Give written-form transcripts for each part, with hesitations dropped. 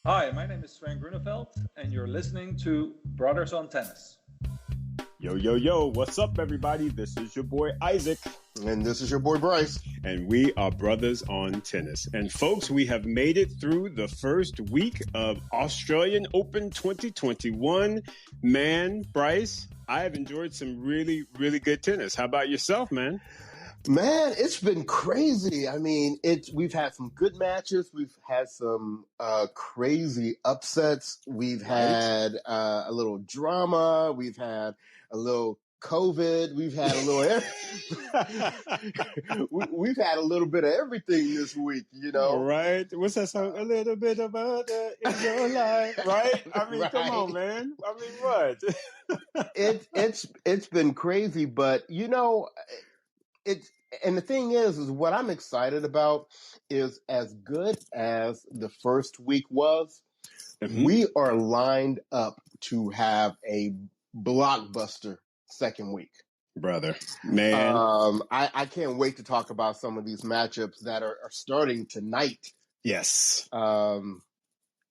Hi, my name is Sven Gruneveld, and you're listening to Brothers on Tennis. Yo, yo, yo, what's up, everybody? This is your boy Isaac. And this is your boy Bryce. And we are Brothers on Tennis. And folks, we have made it through the first week of Australian Open 2021. Man, Bryce, I have enjoyed some really, really good tennis. How about yourself, man? Man, it's been crazy. I mean, we've had some good matches. We've had some crazy upsets. We've had a little drama. We've had a little COVID. We've had a little we've had a little bit of everything this week, you know. Right. What's that song? A little bit of other in your life, right? I mean, Right. Come on, man. I mean, what? It's been crazy, but you know, and the thing is what I'm excited about is, as good as the first week was, we are lined up to have a blockbuster second week. Brother, man. I can't wait to talk about some of these matchups that are starting tonight. Yes.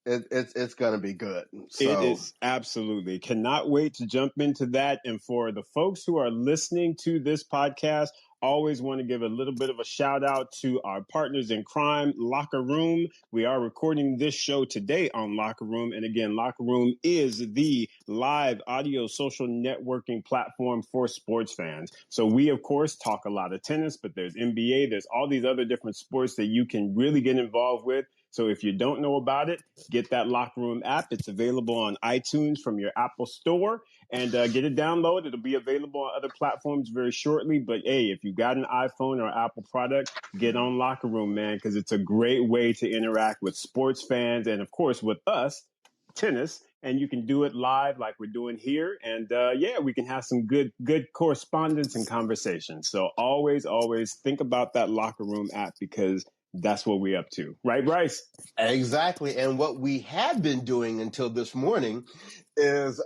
It's going to be good. So. It is absolutely. Cannot wait to jump into that. And for the folks who are listening to this podcast, always want to give a little bit of a shout out to our partners in crime, Locker Room. We are recording this show today on Locker Room. And again, Locker Room is the live audio social networking platform for sports fans. So we, of course, talk a lot of tennis, but there's NBA, there's all these other different sports that you can really get involved with. So if you don't know about it, get that Locker Room app. It's available on iTunes from your Apple store, and get it downloaded. It'll be available on other platforms very shortly. But hey, if you got an iPhone or Apple product, get on Locker Room, man, because it's a great way to interact with sports fans and, of course, with us, tennis. And you can do it live like we're doing here. And we can have some good correspondence and conversation. So always think about that Locker Room app, because that's what we're up to. Right, Bryce? Exactly. And what we had been doing until this morning is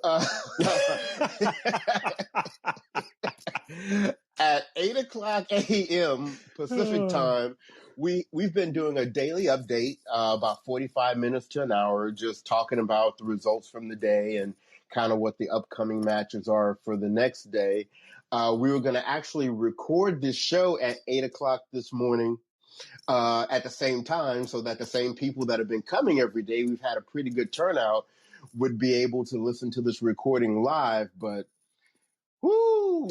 at 8 o'clock a.m. Pacific time, we've been doing a daily update, about 45 minutes to an hour, just talking about the results from the day and kind of what the upcoming matches are for the next day. We were going to actually record this show at 8 o'clock this morning. At the same time, so that the same people that have been coming every day, we've had a pretty good turnout, would be able to listen to this recording live. But whoo,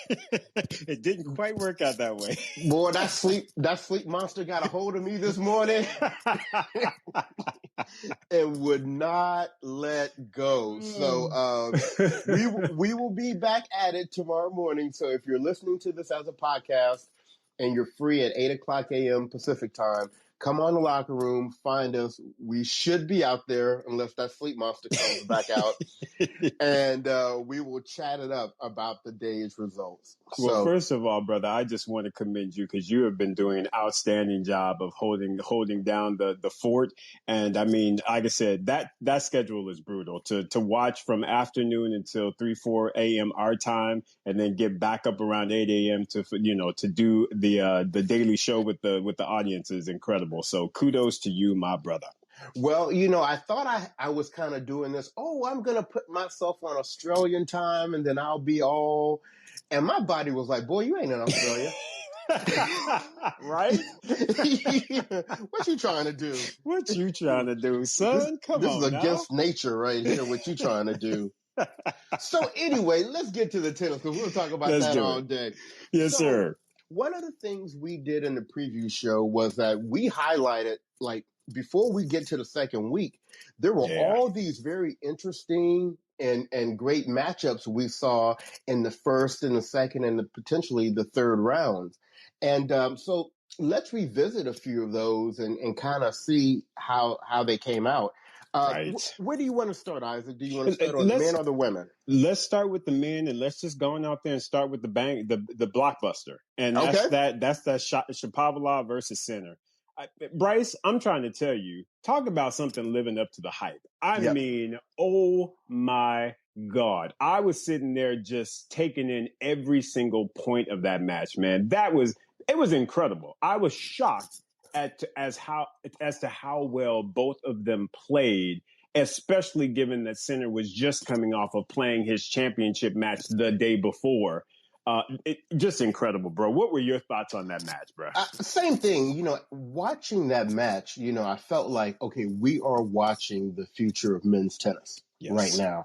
it didn't quite work out that way. Boy, that sleep monster got a hold of me this morning and would not let go. So we will be back at it tomorrow morning. So if you're listening to this as a podcast and you're free at 8 o'clock a.m. Pacific time, come on the Locker Room, find us. We should be out there unless that sleep monster comes back out. And we will chat it up about the day's results. Well, first of all, brother, I just want to commend you, because you have been doing an outstanding job of holding down the fort. And I mean, like I said, that schedule is brutal to watch from afternoon until 3, 4 a.m. our time, and then get back up around 8 a.m. to do the daily show with the audience is incredible. So kudos to you, my brother. Well, I thought I was kind of doing this. Oh, I'm going to put myself on Australian time and then I'll be all. And my body was like, boy, you ain't in Australia. Right? What you trying to do? What you trying to do, son? This is against nature right here, what you trying to do. So anyway, let's get to the tennis, because we'll talk about that all day. Yes, sir. One of the things we did in the preview show was that we highlighted, like, before we get to the second week, there were all these very interesting and great matchups we saw in the first and the second and potentially the third rounds. And so let's revisit a few of those and kind of see how they came out. Right. Where do you want to start, Isaac? Do you want to start on the men or the women? Let's start with the men, and let's just go on out there and start with the blockbuster. And that's that Shapovalov versus Sinner. Bryce, I'm trying to tell you, talk about something living up to the hype. I mean, oh my God. I was sitting there just taking in every single point of that match, man. It was incredible. I was shocked as to how well both of them played, especially given that Sinner was just coming off of playing his championship match the day before. Just incredible, bro. What were your thoughts on that match, bro? Same thing. Watching that match, I felt like, okay, we are watching the future of men's tennis right now.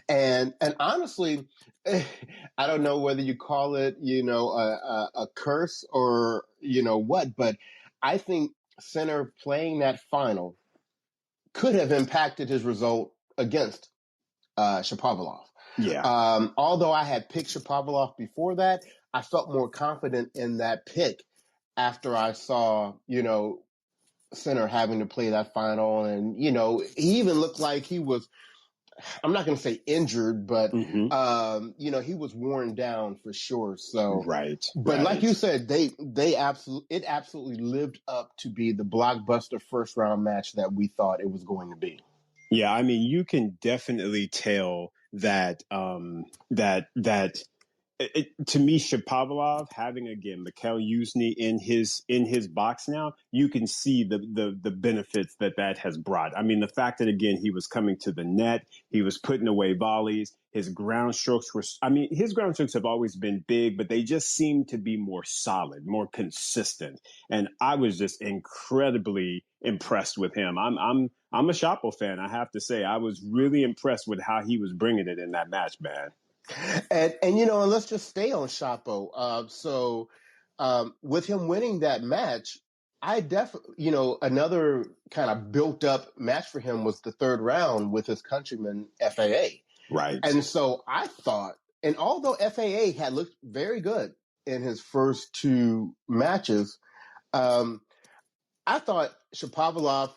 And honestly, I don't know whether you call it, a curse or, what, but I think Sinner playing that final could have impacted his result against Shapovalov. Yeah. Although I had picked Shapovalov before that, I felt more confident in that pick after I saw, Sinner having to play that final. And, he even looked like he was, I'm not going to say injured, but, he was worn down for sure. So, but like you said, it absolutely lived up to be the blockbuster first round match that we thought it was going to be. Yeah, I mean, you can definitely tell that to me, Shapovalov having again Mikhail Yuzny in his box now, you can see the benefits that has brought. I mean, the fact that again he was coming to the net, he was putting away volleys. His ground strokes have always been big, but they just seem to be more solid, more consistent. And I was just incredibly impressed with him. I'm a Shapo fan. I have to say, I was really impressed with how he was bringing it in that match, man. And let's just stay on Shapo. So with him winning that match, I definitely, another kind of built up match for him was the third round with his countryman FAA. Right. And so I thought, and although FAA had looked very good in his first two matches, I thought Shapovalov,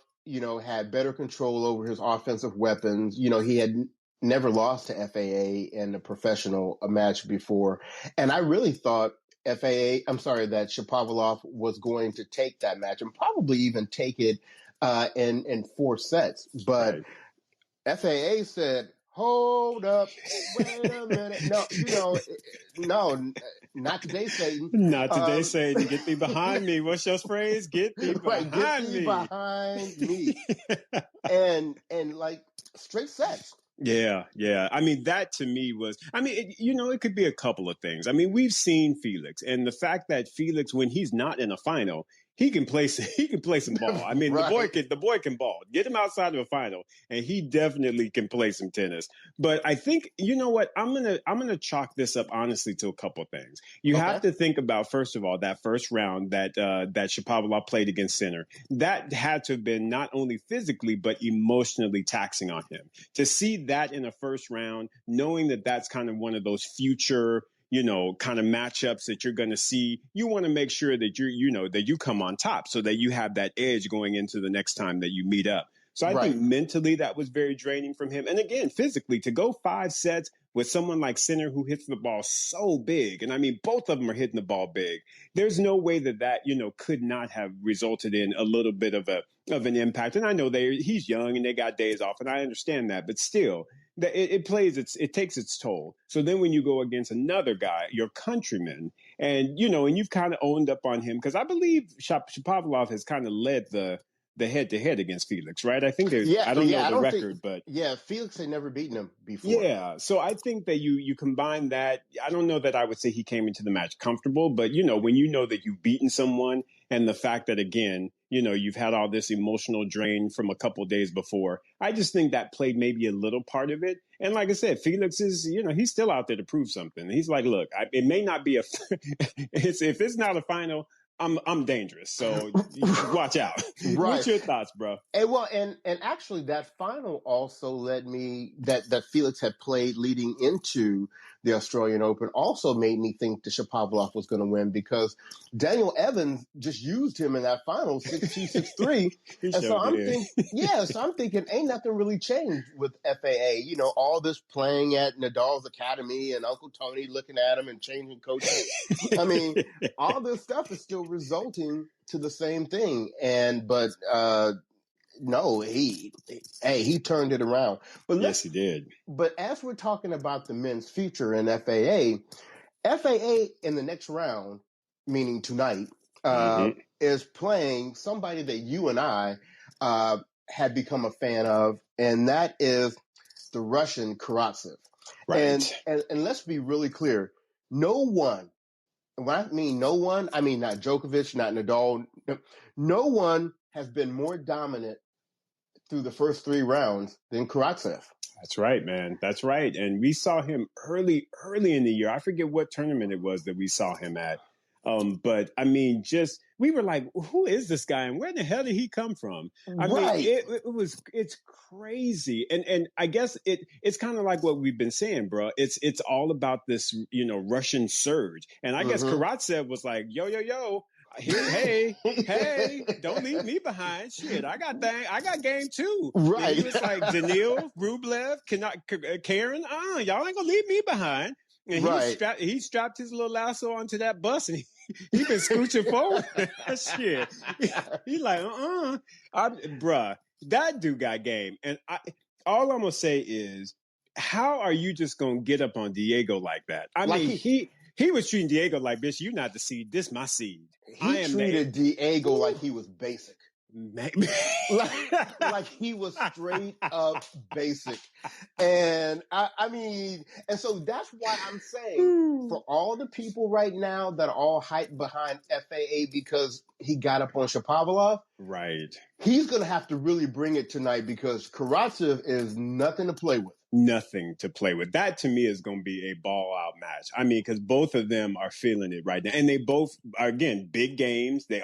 had better control over his offensive weapons. He had never lost to FAA in a professional match before. And I really thought that Shapovalov was going to take that match and probably even take it in 4 sets. But FAA said, hold up, wait a minute. No, not today, Satan. Not today, Satan. Get thee behind me. What's your phrase? Get thee behind me. Get thee behind me. and like straight sets. Yeah. I mean, that to me was, it could be a couple of things. I mean, we've seen Felix, and the fact that Felix, when he's not in a final, he can play some ball. I mean, the boy can ball. Get him outside of a final, and he definitely can play some tennis. But I think, you know what? I'm gonna chalk this up honestly to a couple of things. You have to think about, first of all, that first round that Shapovalov played against Sinner. That had to have been not only physically but emotionally taxing on him. To see that in a first round, knowing that that's kind of one of those future, kind of matchups that you're going to see, you want to make sure that that you come on top so that you have that edge going into the next time that you meet up. So I think mentally that was very draining from him. And again, physically, to go 5 sets with someone like Sinner who hits the ball so big, and I mean, both of them are hitting the ball big. There's no way that could not have resulted in a little bit of an impact. And I know he's young and they got days off, and I understand that, but still, it takes its toll. So then when you go against another guy, your countryman, and you've kind of owned up on him, because I believe Shapovalov has kind of led the head-to-head against Felix, right? I think I don't know the record, but Felix had never beaten him before. Yeah, so I think that you combine that. I don't know that I would say he came into the match comfortable, but when you know that you've beaten someone, and the fact that again, you've had all this emotional drain from a couple of days before, I just think that played maybe a little part of it. And like I said, Felix is, he's still out there to prove something. He's like, look, it may not be if it's not a final, I'm dangerous, so watch out. What's your thoughts, bro? And actually, that final also led me that Felix had played leading into the Australian Open also made me think that Shapovalov was going to win, because Daniel Evans just used him in that final 6-2, 6-3. And so I'm thinking, ain't nothing really changed with FAA. All this playing at Nadal's academy and Uncle Tony looking at him and changing coaches. I mean, all this stuff is still resulting to the same thing. But no, he turned it around. But yes, he did. But as we're talking about the men's future in FAA in the next round, meaning tonight, is playing somebody that you and I had become a fan of, and that is the Russian Karatsev. Right. And let's be really clear. No one, when I mean no one, I mean not Djokovic, not Nadal. No one has been more dominant through the first 3 rounds than Karatsev. That's right, man. That's right. And we saw him early in the year. I forget what tournament it was that we saw him at. But I mean, we were like, who is this guy and where the hell did he come from? I mean, it's crazy. And I guess it's kind of like what we've been saying, bro. It's all about this, Russian surge. And I guess Karatsev was like, yo. Hey, don't leave me behind. Shit, I got game too. Right. And he was like, Daniil, Rublev, Karen, y'all ain't gonna leave me behind. And he strapped his little lasso onto that bus and he been scooching forward. Shit. He like, bruh, that dude got game. And all I'm gonna say is, how are you just gonna get up on Diego like that? I mean, he was treating Diego like, bitch, you not the seed. This my seed. He treated Diego like he was basic. like he was straight up basic. And I mean, and so that's why I'm saying for all the people right now that are all hyped behind FAA because he got up on Shapovalov, right? He's going to have to really bring it tonight because Karatsev is nothing to play with. Nothing to play with. That to me is going to be a ball out match. I mean, because both of them are feeling it right now, and they both are, again, big games. They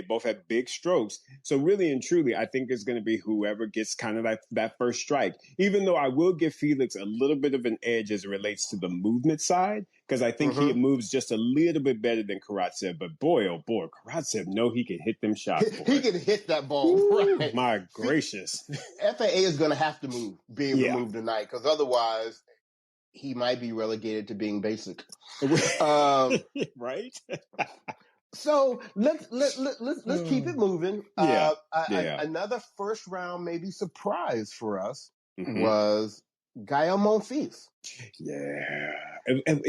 both have big strokes. So really and truly, I think it's going to be whoever gets kind of like that first strike. Even though I will give Felix a little bit of an edge as it relates to the movement side, because I think he moves just a little bit better than Karatsev. But boy, oh boy, Karatsev, he can hit them shots. He can hit that ball. Ooh, right. My gracious. FAA is going to have to be able to move tonight because otherwise he might be relegated to being basic. Right? So let's keep it moving. Another first round maybe surprise for us was Gael Monfils. Yeah. And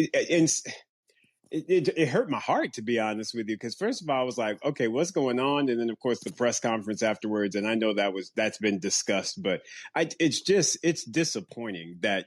it hurt my heart, to be honest with you, because first of all, I was like, okay, what's going on? And then, of course, the press conference afterwards. And I know that's been discussed, but it's disappointing that,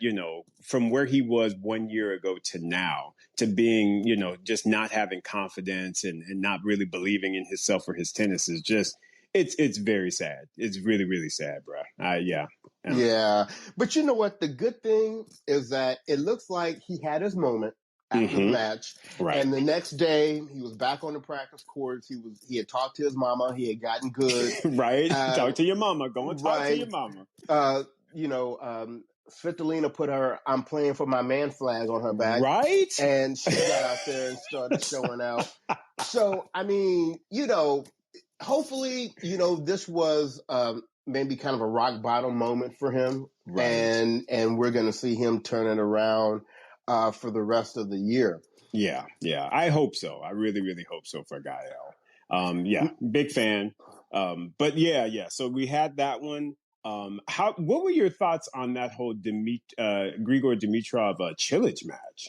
from where he was 1 year ago to now, to being, just not having confidence and not really believing in himself or his tennis is just, it's very sad. It's really, really sad, bro. Yeah. But you know what? The good thing is that it looks like he had his moment after the match. Right. And the next day he was back on the practice courts. He had talked to his mama. He had gotten good. Right. Talk to your mama. Go and talk to your mama. Svitolina put her "I'm playing for my man" flag on her back. Right. And she got out there and started showing out. So, I mean, hopefully, this was maybe kind of a rock bottom moment for him. Right. And we're going to see him turn it around for the rest of the year. Yeah. I hope so. I really, really hope so for Gael. Big fan. But yeah. So we had that one. What were your thoughts on that whole Grigor Dimitrov Cilic match?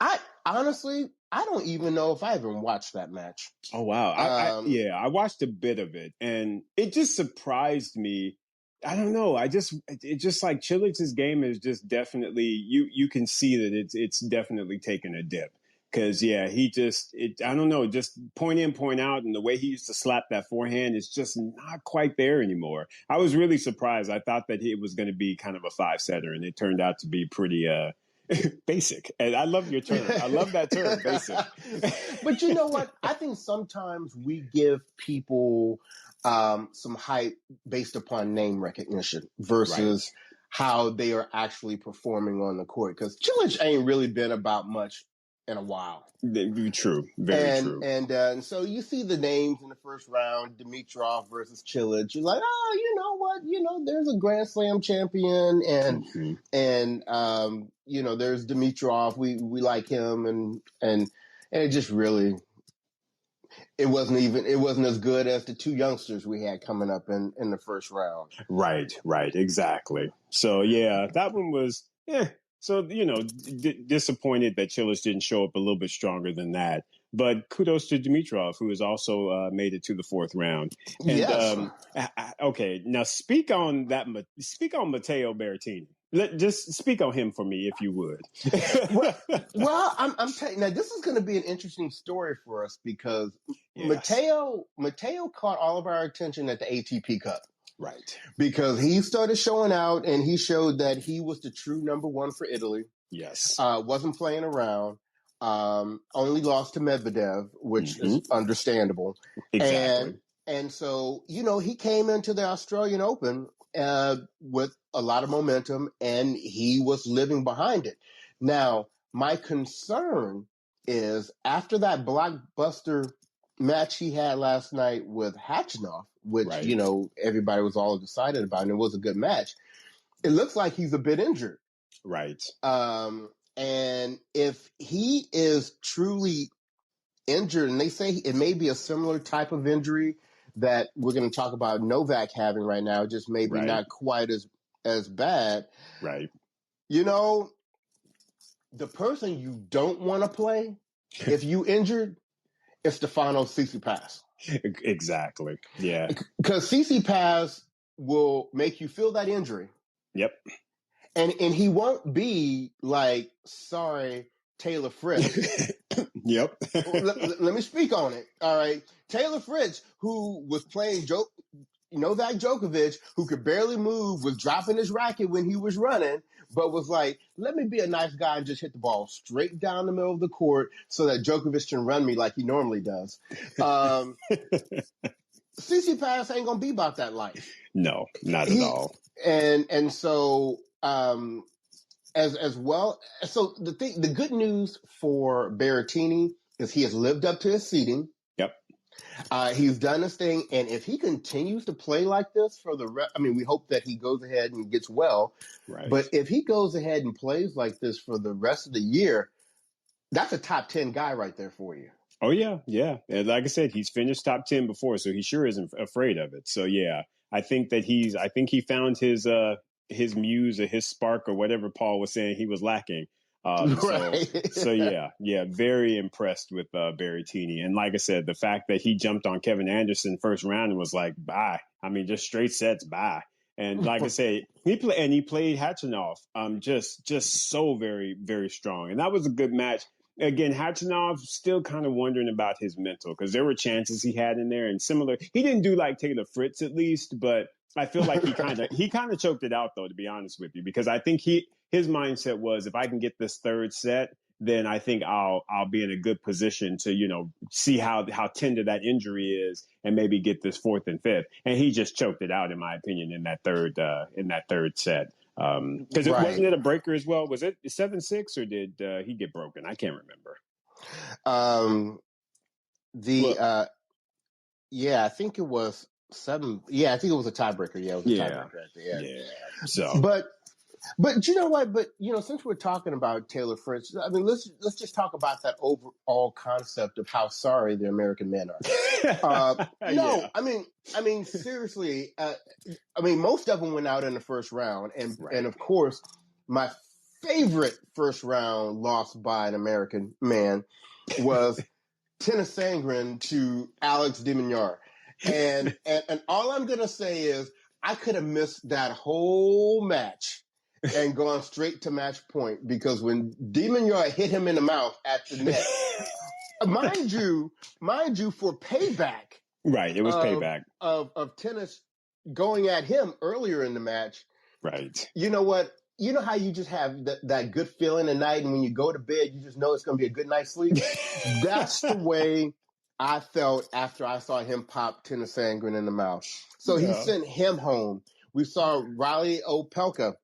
I honestly, I don't even know if I even watched that match. Oh wow! I watched a bit of it, and it just surprised me. I don't know. It just like Cilic's game is just definitely you can see that it's definitely taken a dip. Because, I don't know, just point in, point out, and the way he used to slap that forehand is just not quite there anymore. I was really surprised. I thought that it was going to be kind of a 5-setter, and it turned out to be pretty basic. And I love your term. I love that term, basic. But you know what? I think sometimes we give people some hype based upon name recognition versus how they are actually performing on the court. Because Cilic ain't really been about much in a while. True. Very true. And so you see the names in the first round, Dimitrov versus Cilic. You're like, oh, you know what? There's a Grand Slam champion and there's Dimitrov. We like him and it just really it wasn't as good as the two youngsters we had coming up in the first round. Right, exactly. So that one was So, disappointed that Cilic didn't show up a little bit stronger than that. But kudos to Dimitrov, who has also made it to the fourth round. And Yes. okay, now speak on Matteo Berrettini. Just speak on him for me, if you would. well, I'm telling you, now this is going to be an interesting story for us because Yes. Matteo caught all of our attention at the ATP Cup. Right. Because he started showing out and he showed that he was the true number one for Italy. Yes. Wasn't playing around. Only lost to Medvedev, which is understandable. Exactly. And so, he came into the Australian Open with a lot of momentum and he was living behind it. Now, my concern is after that blockbuster match he had last night with Khachanov, which, everybody was all excited about, and it was a good match. It looks like he's a bit injured. Right. And if he is truly injured, and they say it may be a similar type of injury that we're going to talk about Novak having right now, just maybe not quite as bad. Right. The person you don't want to play, if you injured, is Stefanos Tsitsipas. Exactly. Yeah. Because Tsitsipas will make you feel that injury. Yep. And he won't be like, sorry, Taylor Fritz. Yep. Let me speak on it. All right. Taylor Fritz, who was playing Novak Djokovic, who could barely move, was dropping his racket when he was running, but was like, let me be a nice guy and just hit the ball straight down the middle of the court so that Djokovic can run me like he normally does. Tsitsipas ain't going to be about that life. No, not at all. And so, as well, so the good news for Berrettini is he has lived up to his seeding. Yep. He's done his thing, and if he continues to play like this for the rest, we hope that he goes ahead and gets well. Right. But if he goes ahead and plays like this for the rest of the year, that's a top 10 guy right there for you. Oh yeah, yeah. And like I said, he's finished top 10 before, so he sure isn't afraid of it. So yeah, I think he found his muse or his spark or whatever Paul was saying he was lacking. So yeah, very impressed with Berrettini. And like I said, the fact that he jumped on Kevin Anderson first round and was like, bye. Just straight sets, bye. And like I say, he played Khachanov, just so very, very strong. And that was a good match. Again, Khachanov still kind of wondering about his mental because there were chances he had in there and similar. He didn't do like Taylor Fritz at least, but I feel like he kind of choked it out though, to be honest with you, because I think his mindset was if I can get this third set, then I think I'll be in a good position to see how tender that injury is and maybe get this fourth and fifth. And he just choked it out, in my opinion, in that third set. Because wasn't it a breaker as well? Was it 7-6 or did he get broken? I can't remember. I think it was 7. Yeah, I think it was a tiebreaker. Yeah, it was a tiebreaker at the end. Yeah. So, but you know what? But since we're talking about Taylor Fritz, let's just talk about that overall concept of how sorry the American men are. No, yeah. Seriously. Most of them went out in the first round, and of course, my favorite first round loss by an American man was Tennis Sangren to Alex de Minaur. And all I'm gonna say is I could have missed that whole match and gone straight to match point because when de Minaur hit him in the mouth at the net, mind you, for payback. Right, it was payback of tennis going at him earlier in the match. Right. You know what? You know how you just have that good feeling at night, and when you go to bed, you just know it's going to be a good night's sleep? That's the way I felt after I saw him pop Tennis Sangren in the mouth. So he sent him home. We saw Riley Opelka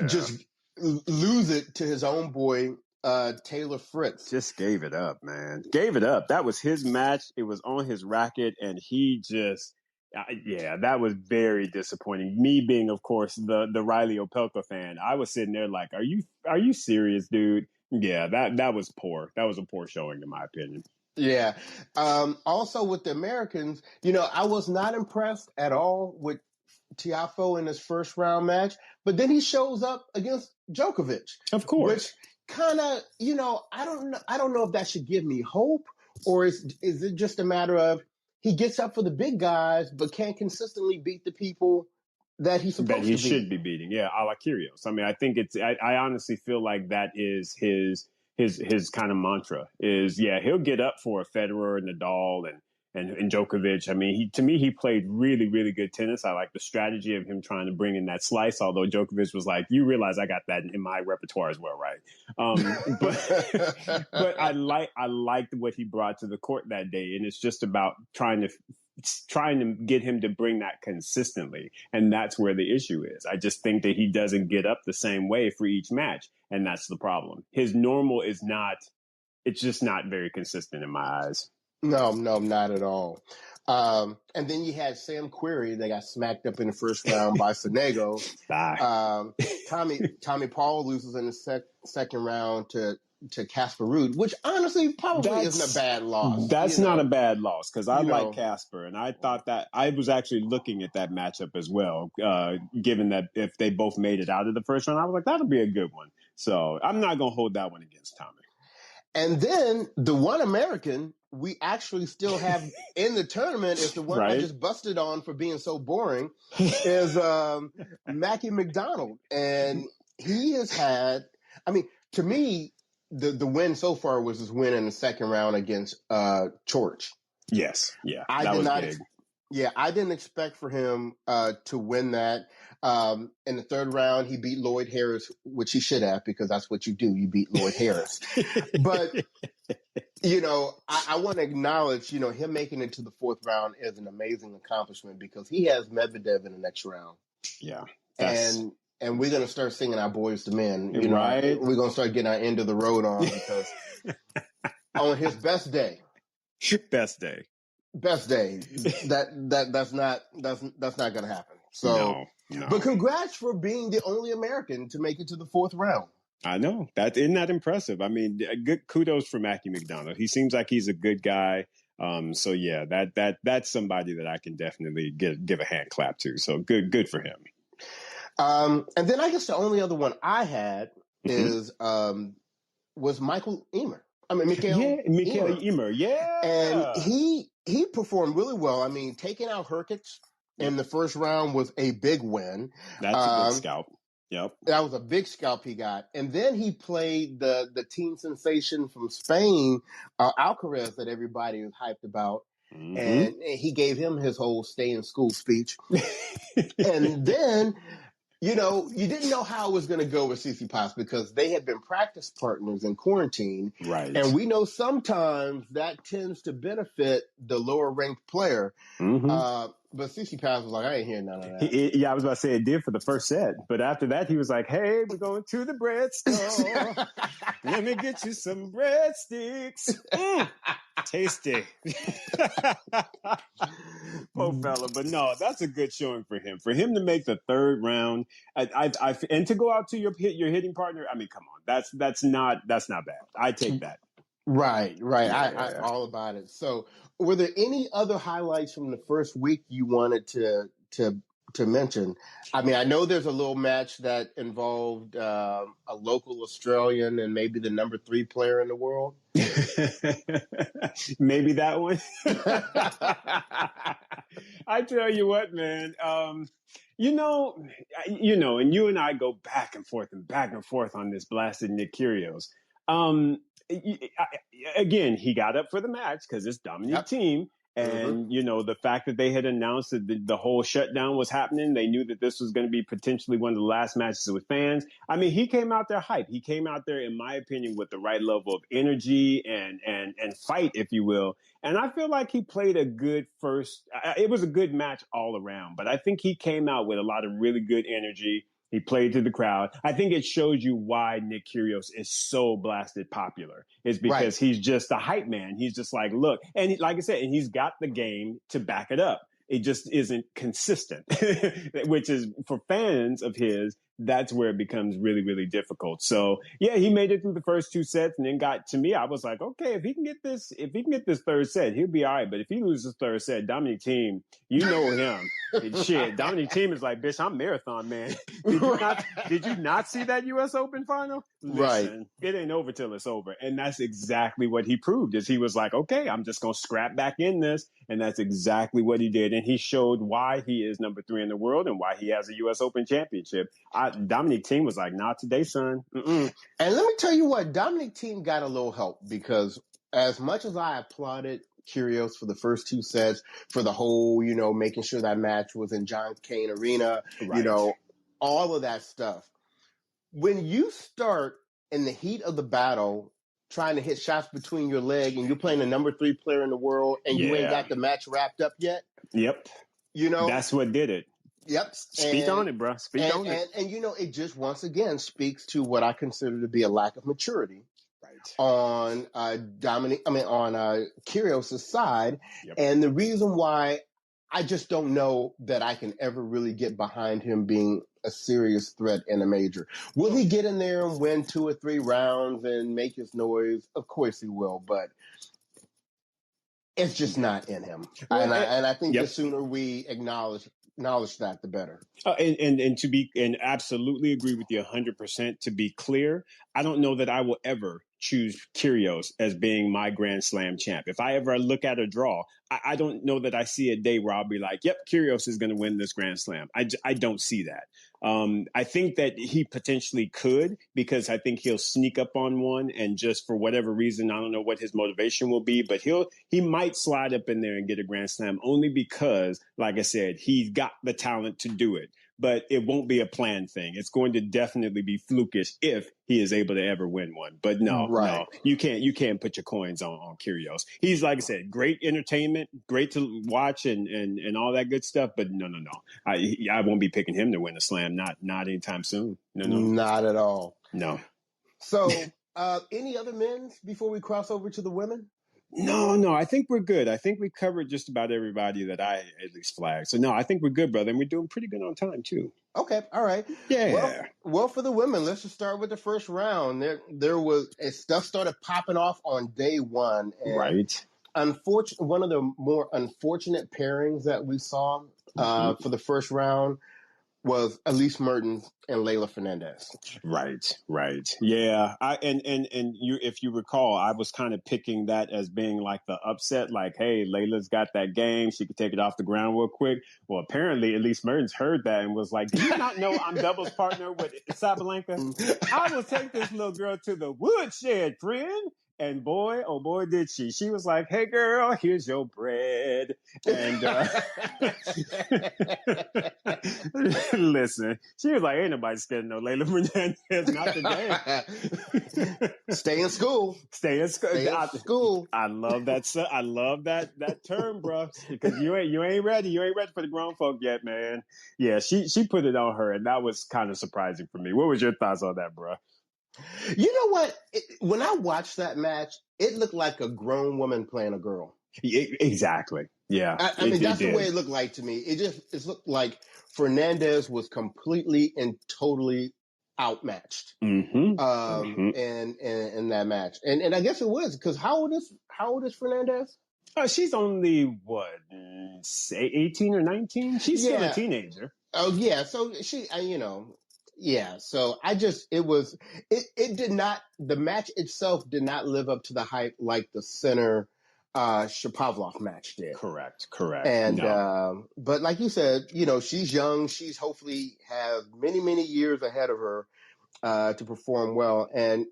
just lose it to his own boy, Taylor Fritz. Just gave it up, man. Gave it up. That was his match. It was on his racket, and he just... that was very disappointing. Me being, of course, the Riley Opelka fan, I was sitting there like, are you serious, dude? Yeah, that was poor. That was a poor showing, in my opinion. Yeah. Also with the Americans, I was not impressed at all with Tiafoe in his first round match, but then he shows up against Djokovic. Of course. Which kind of, I don't know if that should give me hope, or is it just a matter of he gets up for the big guys but can't consistently beat the people that he's supposed to beat. Should be beating. Yeah, a la Kyrgios. I mean, I think I honestly feel like that is his kind of mantra is, he'll get up for a Federer, Nadal, and Djokovic. I mean, to me, he played really, really good tennis. I like the strategy of him trying to bring in that slice, although Djokovic was like, you realize I got that in my repertoire as well, right? But I liked what he brought to the court that day. And it's just about trying to get him to bring that consistently. And that's where the issue is. I just think that he doesn't get up the same way for each match. And that's the problem. His normal it's just not very consistent in my eyes. No, not at all. And then you had Sam Querrey. They got smacked up in the first round by Sonego. Tommy Paul loses in the second round to Casper Ruud, which honestly probably isn't a bad loss. That's not a bad loss because I like Casper, and I thought that I was actually looking at that matchup as well, given that if they both made it out of the first round, I was like, that'll be a good one. So I'm not going to hold that one against Tommy. And then the one American we actually still have in the tournament is the one I just busted on for being so boring is Mackie McDonald. And he has had, I mean, to me, the win so far was his win in the second round against Chorich. Yes. Yeah. That was big. I didn't expect for him to win that. In the third round, he beat Lloyd Harris, which he should have, because that's what you do. You beat Lloyd Harris. But, I want to acknowledge, him making it to the fourth round is an amazing accomplishment because he has Medvedev in the next round. Yeah. And we're going to start singing our Boys to Men. We're going to start getting our end of the road on because on his best day. That's not going to happen. So, no. But congrats for being the only American to make it to the fourth round. I know isn't that impressive? I mean, good kudos for Mackie McDonald. He seems like he's a good guy. So yeah, that's somebody that I can definitely give a hand clap to. So good for him. And then I guess the only other one I had was Michael Emer. I mean, Mikael Emer. Yeah. And he performed really well. I mean, taking out Herkich in the first round was a big win. That's a big scalp. Yep. That was a big scalp he got. And then he played the teen sensation from Spain, Alcaraz, that everybody was hyped about. Mm-hmm. And he gave him his whole stay in school speech. And then, you didn't know how it was going to go with Tsitsipas because they had been practice partners in quarantine. Right. And we know sometimes that tends to benefit the lower ranked player. Mm-hmm. But Tsitsipas was like, I ain't hearing none of that. I was about to say it did for the first set. But after that, he was like, hey, we're going to the bread store. Let me get you some breadsticks. Tasty. Poor fella. But no, that's a good showing for him. For him to make the third round and to go out to your hitting partner, I mean, come on. That's not bad. I take that. Right. Yeah. I all about it. So were there any other highlights from the first week you wanted to mention? I mean, I know there's a little match that involved a local Australian and maybe the number 3 player in the world. Maybe that one. I tell you what, man. And you and I go back and forth on this blasted Nick Kyrgios. Again, he got up for the match because it's Dominic team. And, the fact that they had announced that the whole shutdown was happening, they knew that this was going to be potentially one of the last matches with fans. I mean, he came out there hype. He came out there, in my opinion, with the right level of energy and fight, if you will. And I feel like he played a good it was a good match all around, but I think he came out with a lot of really good energy. He played to the crowd. I think it shows you why Nick Kyrgios is so blasted popular. It's because he's just a hype man. He's just like, look, and like I said, and he's got the game to back it up. It just isn't consistent, which is for fans of his, that's where it becomes really, really difficult. So yeah, he made it through the first 2 sets and then got to me. I was like, okay, if he can get this third set, he'll be all right. But if he loses third set, Dominic Thiem, you know him. Shit, Dominic Thiem is like, bitch, I'm marathon man. Did you not see that U.S. Open final? Listen, it ain't over till it's over. And that's exactly what he proved is he was like, okay, I'm just going to scrap back in this. And that's exactly what he did. And he showed why he is number 3 in the world and why he has a U.S. Open championship. Dominic Thiem was like, not today, son. Mm-mm. And let me tell you what, Dominic Thiem got a little help because as much as I applauded Kyrgios for the first 2 sets, for the whole, making sure that match was in John Cain Arena, all of that stuff. When you start in the heat of the battle trying to hit shots between your leg and you're playing the number 3 player in the world and you ain't got the match wrapped up yet. Yep. That's what did it. Yep. Speak on it, bro. Speak on it. And it just once again speaks to what I consider to be a lack of maturity on Kyrgios' side. Yep. And the reason why I just don't know that I can ever really get behind him being a serious threat in a major. Will he get in there and win 2 or 3 rounds and make his noise? Of course he will, but it's just not in him. And I think the sooner we acknowledge that, the better. And absolutely agree with you 100%. To be clear, I don't know that I will ever choose Kyrgios as being my Grand Slam champ. If I ever look at a draw, I don't know that I see a day where I'll be like, yep, Kyrgios is going to win this Grand Slam. I don't see that. I think that he potentially could because I think he'll sneak up on one and just for whatever reason, I don't know what his motivation will be, but he might slide up in there and get a Grand Slam only because, like I said, he's got the talent to do it. But it won't be a planned thing. It's going to definitely be flukish if he is able to ever win one. But no, you can't put your coins on Kyrgios. He's, like I said, great entertainment, great to watch and all that good stuff. But no. I won't be picking him to win a slam. Not anytime soon. No. Not at all. No. So any other men's before we cross over to the women? No, I think we're good. I think we covered just about everybody that I at least flagged. So, no, I think we're good, brother. And we're doing pretty good on time, too. Okay, all right. Yeah. Well, for the women, let's just start with the first round. There was stuff started popping off on day 1. And right. One of the more unfortunate pairings that we saw for the first round was Elise Mertens and Layla Fernandez. Right. Yeah. If you recall, I was kind of picking that as being like the upset, like, hey, Layla's got that game. She could take it off the ground real quick. Well, apparently Elise Mertens heard that and was like, do you not know I'm doubles partner with Sabalenka? I will take this little girl to the woodshed, friend. And boy, oh boy, did she. She was like, hey, girl, here's your bread. And listen, she was like, ain't nobody scared of no Layla Fernandez, not today. Stay in school. Stay in school. I love that. I love that term, bro, because you ain't ready. You ain't ready for the grown folk yet, man. Yeah, she put it on her, and that was kind of surprising for me. What was your thoughts on that, bro? You know what? When I watched that match, it looked like a grown woman playing a girl. Exactly. Yeah. I mean, that's the way it looked like to me. It looked like Fernandez was completely and totally outmatched in that match. And I guess it was because how old is Fernandez? She's only, 18 or 19? She's still a teenager. Oh, yeah. So she, yeah, so the match itself did not live up to the hype like the center Shapovalov match did. Correct. And, but like you said, she's young. She's hopefully have many, many years ahead of her to perform well. And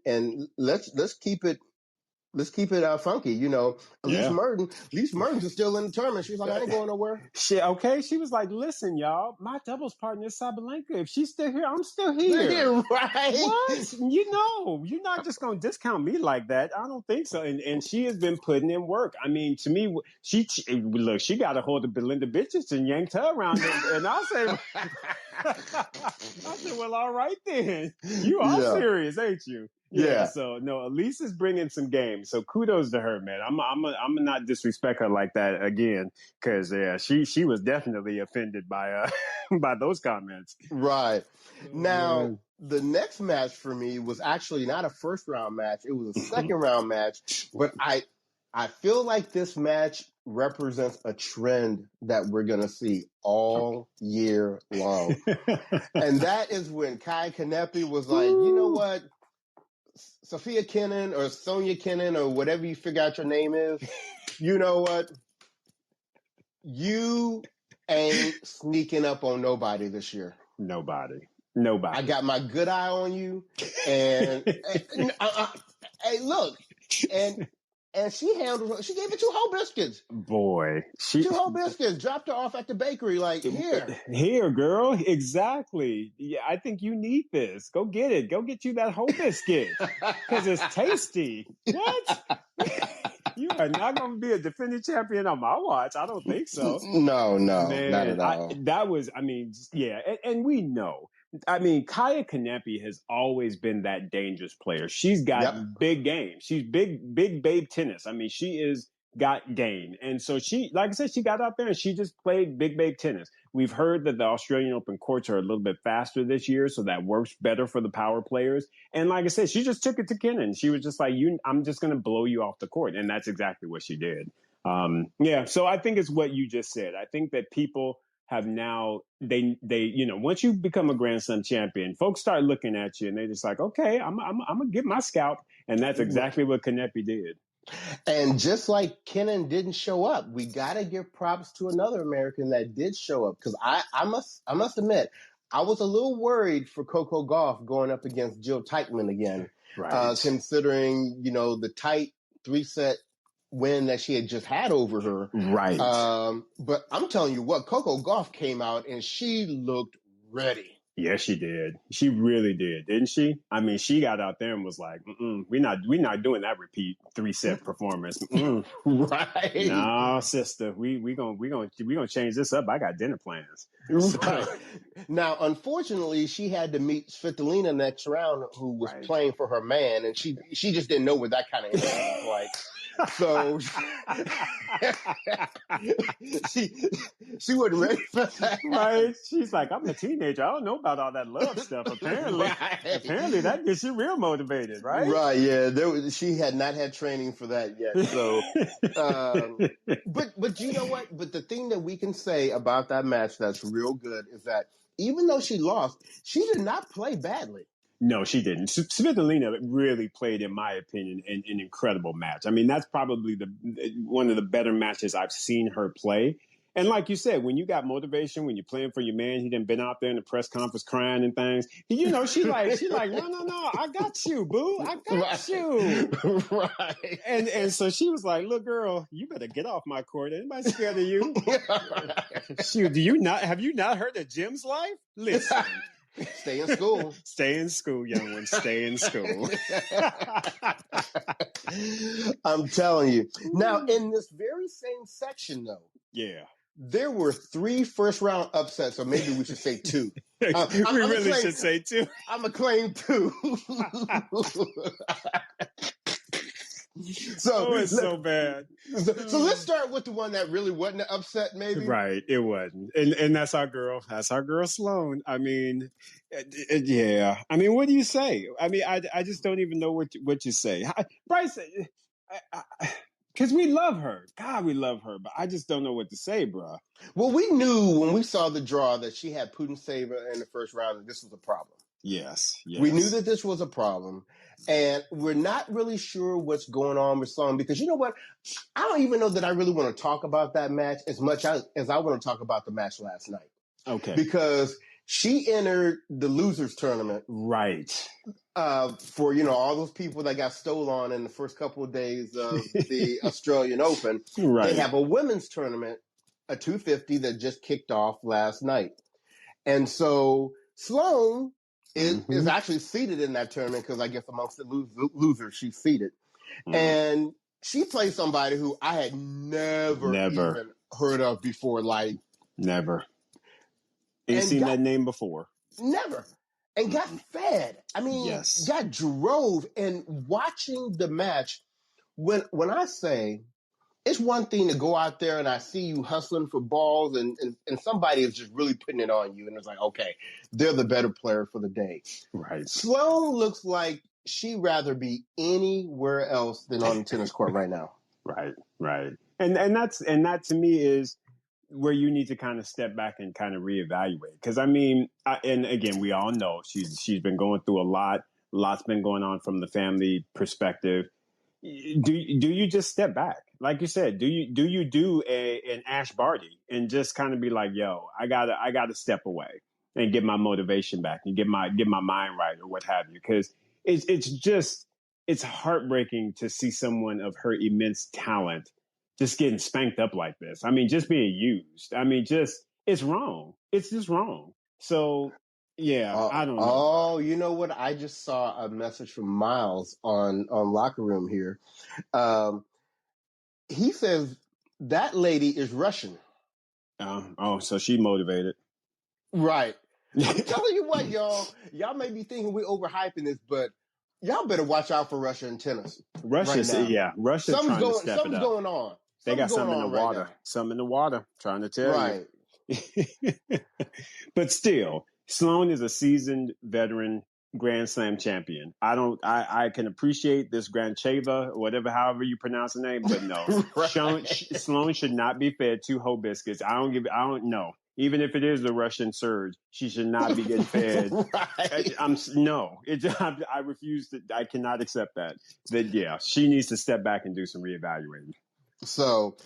let's keep it funky, Elise Mertens is still in the tournament. She's like, I ain't going nowhere. She was like, listen, y'all, my doubles partner is Sabalenka. If she's still here, I'm still here. Right? What? You're not just going to discount me like that. I don't think so. And she has been putting in work. I mean, to me, she got a hold of Belinda bitches and yanked her around. And I said, well, all right then. You are serious, ain't you? Yeah. So no, Elise is bringing some games. So kudos to her, man. I'm gonna not disrespect her like that again, because she was definitely offended by by those comments. Right. Now, Man. the next match for me was actually not a first round match. It was a second round match, but I feel like this match represents a trend that we're going to see all year long. And that is when Kai Kanepi was like, you know what? Sophia Kennan or Sonia Kennan or whatever you figure out your name is, you know what? You ain't sneaking up on nobody this year. Nobody. I got my good eye on you, and hey, look, and she handled her. She gave it 2 whole biscuits. Boy, 2 whole biscuits. Dropped her off at the bakery. Like here, girl. Exactly. Yeah, I think you need this. Go get it. Go get you that whole biscuit because it's tasty. What? You are not going to be a defending champion on my watch. I don't think so. No, Man, not at all. That was, I mean, yeah, and we know. I mean, Kaya Kanepi has always been that dangerous player. She's got big game. She's big babe tennis. I mean, she is got game. And so she, like I said, she got out there and she just played big babe tennis. We've heard that the Australian Open courts are a little bit faster this year, so that works better for the power players. And like I said, she just took it to Kennan. She was just like, I'm just going to blow you off the court. And that's exactly what she did. So I think it's what you just said. I think that people have now, they once you become a Grand Slam champion, folks start looking at you and they're just like, okay, I'm going to get my scalp. And that's exactly what Kanepi did. And just like Kennan didn't show up, we got to give props to another American that did show up. Because I must admit, I was a little worried for Coco Gauff going up against Jill Teichmann again, right. Considering, the tight 3-set win that she had just had over her. Right. But I'm telling you what, Coco Gauff came out and she looked ready. Yeah, she did. She really did, didn't she? I mean, she got out there and was like, we're not doing that repeat 3-set performance. Right. No, sister, we gonna change this up. I got dinner plans. Right. Now, unfortunately, she had to meet Svitolina next round, who was playing for her man, and she just didn't know what that kind of energy was like. So she wasn't ready for that. Right. She's like, I'm a teenager. I don't know about all that love stuff. Apparently that gets you real motivated, right? Right. Yeah. She had not had training for that yet. So, but you know what? But the thing that we can say about that match that's real good is that even though she lost, she did not play badly. No, she didn't. Svitolina really played, in my opinion, an incredible match. I mean, that's probably one of the better matches I've seen her play. And like you said, when you got motivation, when you're playing for your man, he done been out there in the press conference crying and things. She like, no, I got you, boo. I got you. Right. And so she was like, look, girl, you better get off my court. Anybody scared of you? Shoot, have you not heard of Jim's life? Listen. Stay in school. Stay in school, young one. Stay in school. I'm telling you. Now, in this very same section, though. Yeah. There were 3 first-round upsets, or maybe we should say 2. We really should say 2. I'm going to claim 2. It's so bad. So let's start with the one that really wasn't an upset, maybe. Right, it wasn't, and that's our girl. That's our girl Sloane. I mean, yeah. I mean, what do you say? I mean, I just don't even know what you say, Bryce. Because we love her. God, we love her, but I just don't know what to say, bro. Well, we knew when we saw the draw that she had Putintseva in the first round, and this was a problem. Yes. We knew that this was a problem, and we're not really sure what's going on with Sloane because you know what? I don't even know that I really want to talk about that match as much as I want to talk about the match last night. Okay. Because she entered the losers tournament. Right. For, all those people that got stolen on in the first couple of days of the Australian Open. Right. They have a women's tournament, a 250 that just kicked off last night. And so Sloane is actually seated in that tournament because I guess amongst the losers, she's seated. Mm-hmm. And she plays somebody who I had never even heard of before. Like, never. Ain't seen that name before. Never. and got fed. I mean, Yes. got drove. And watching the match, when I say it's one thing to go out there and I see you hustling for balls and somebody is just really putting it on you. And it's like, okay, they're the better player for the day. Right. Sloane looks like she'd rather be anywhere else than on the tennis court right now. Right. And that to me is where you need to kind of step back and kind of reevaluate. Because I mean, and again, we all know she's been going through a lot. Lots been going on from the family perspective. Do you just step back, like you said? Do you do an Ash Barty and just kind of be like, yo, I gotta step away and get my motivation back and get my mind right or what have you? Because it's heartbreaking to see someone of her immense talent just getting spanked up like this. I mean, just being used. I mean, it's wrong. It's just wrong. So. Yeah, I don't know. Oh, you know what? I just saw a message from Miles on Locker Room here. He says that lady is Russian. So she motivated. Right. I'm telling you what, y'all may be thinking we're overhyping this, but y'all better watch out for Russia in tennis. Russia's trying to step it up. Something's going on. They got something in the water. Right, something in the water, trying to tell you. But still, Sloane is a seasoned veteran Grand Slam champion. I can appreciate this Grancheva, however you pronounce the name, but no. Right. Sloane should not be fed 2 whole biscuits. I don't know. Even if it is the Russian surge, she should not be getting fed. Right. I refuse to. I cannot accept that. That she needs to step back and do some reevaluating. So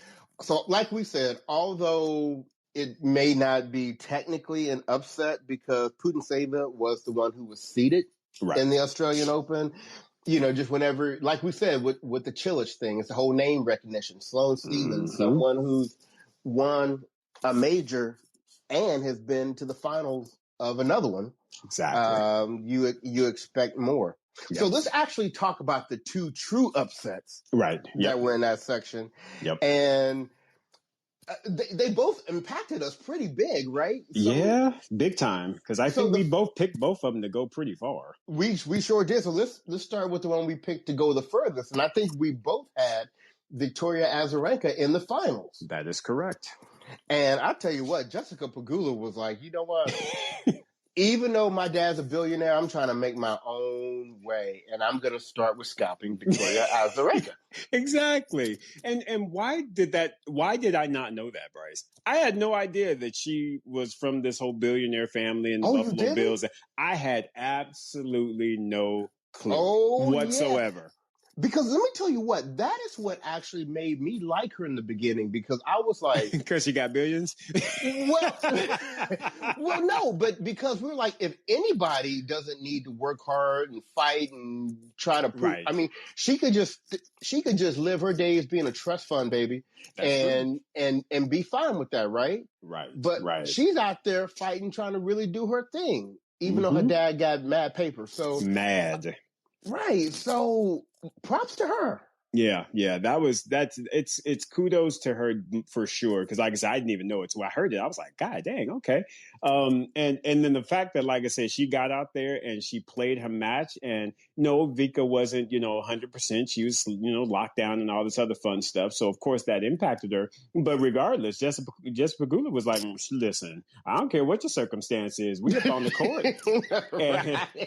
like we said, although it may not be technically an upset because Putintseva was the one who was seeded in the Australian Open. You know, just whenever, like we said, with the Chilich thing, it's the whole name recognition. Sloane Stephens, someone who's won a major and has been to the finals of another one. Exactly. You expect more. Yep. So let's actually talk about the 2 true upsets that were in that section. Yep. And they both impacted us pretty big, right? So, big time. Because I think we both picked both of them to go pretty far. We sure did. So let's start with the one we picked to go the furthest. And I think we both had Victoria Azarenka in the finals. That is correct. And I tell you what, Jessica Pegula was like, you know what? Even though my dad's a billionaire, I'm trying to make my own way, and I'm going to start with scalping Victoria Azarenka. Exactly. And why did I not know that, Bryce? I had no idea that she was from this whole billionaire family and the Buffalo Bills. I had absolutely no clue whatsoever. Yeah. Because let me tell you what, that is what actually made me like her in the beginning, because I was like... Because she got billions? Well, no, but because we were like, if anybody doesn't need to work hard and fight and try to prove... I mean, she could just live her days being a trust fund baby and be fine with that, right? Right. But she's out there fighting, trying to really do her thing, even though her dad got mad paper. So mad. Right. So props to her. Yeah. It's kudos to her for sure. Because like I said, I didn't even know it. So I heard it. I was like, God dang, okay. And then the fact that, like I said, she got out there and she played her match, and no, Vika wasn't, 100%. She was, locked down and all this other fun stuff. So of course that impacted her. But regardless, Jessica Pegula was like, listen, I don't care what your circumstance is. We up on the court,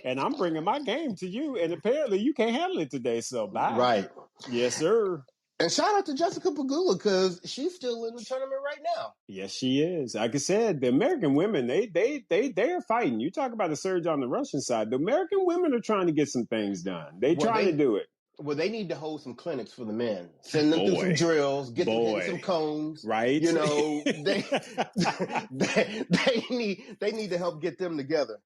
and I'm bringing my game to you. And apparently you can't handle it today. So bye. Right. Yes, sir. And shout out to Jessica Pegula, because she's still in the tournament right now. Yes, she is. Like I said, the American women, they're fighting. You talk about a surge on the Russian side. The American women are trying to get some things done. They're trying to do it. Well, they need to hold some clinics for the men. Send them through some drills, get them hitting some cones. Right. They need to help get them together.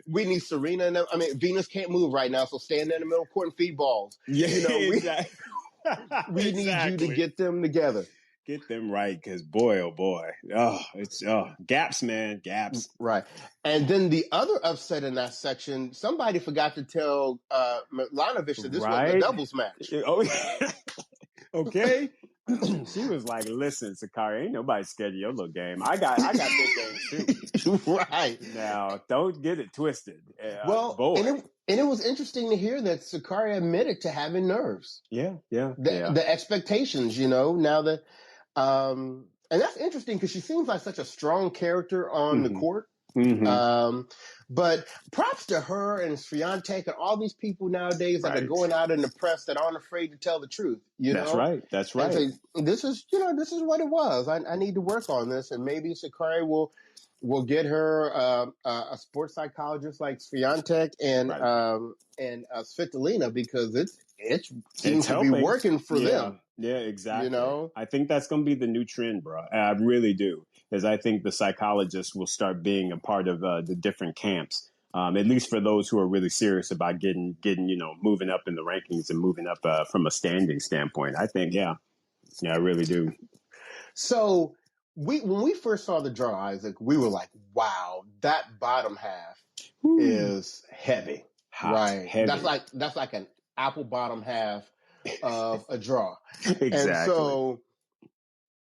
We need Serena and them. I mean, Venus can't move right now, so stand in the middle court and feed balls. Yeah, exactly. We need you to get them together. Get them right, because boy, oh boy. It's gaps, man. Gaps. Right. And then the other upset in that section, somebody forgot to tell Milanovic that this was the doubles match. Oh, okay. She was like, "Listen, Sakari, ain't nobody scared of your little game. I got big games too. Right. Now, don't get it twisted, Well, boy." and it was interesting to hear that Sakari admitted to having nerves. Yeah. The expectations, now that, and that's interesting because she seems like such a strong character on the court. But props to her and Swiatek and all these people nowadays that are going out in the press that aren't afraid to tell the truth. That's right. That's right. And say, this is what it was. I need to work on this, and maybe Sakari will get her a sports psychologist like Swiatek and Svitolina, because it seems to be working for them. Yeah, exactly. I think that's going to be the new trend, bro. I really do, because I think the psychologists will start being a part of the different camps. At least for those who are really serious about getting moving up in the rankings and moving up from a standing standpoint. I think, I really do. So when we first saw the draw, Isaac, we were like, "Wow, that bottom half is heavy, right? Heavy. That's like an apple bottom half of a draw." Exactly. And so,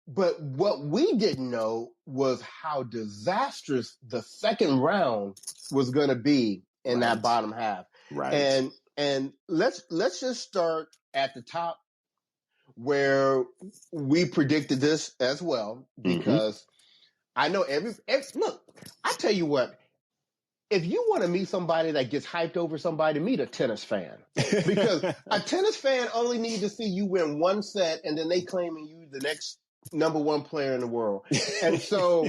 but what we didn't know was how disastrous the second round was going to be in that bottom half. Right. And let's just start at the top, where we predicted this as well, because I know look, I tell you what, if you want to meet somebody that gets hyped over somebody, meet a tennis fan, because a tennis fan only needs to see you win one set and then they claiming you the next number one player in the world. And so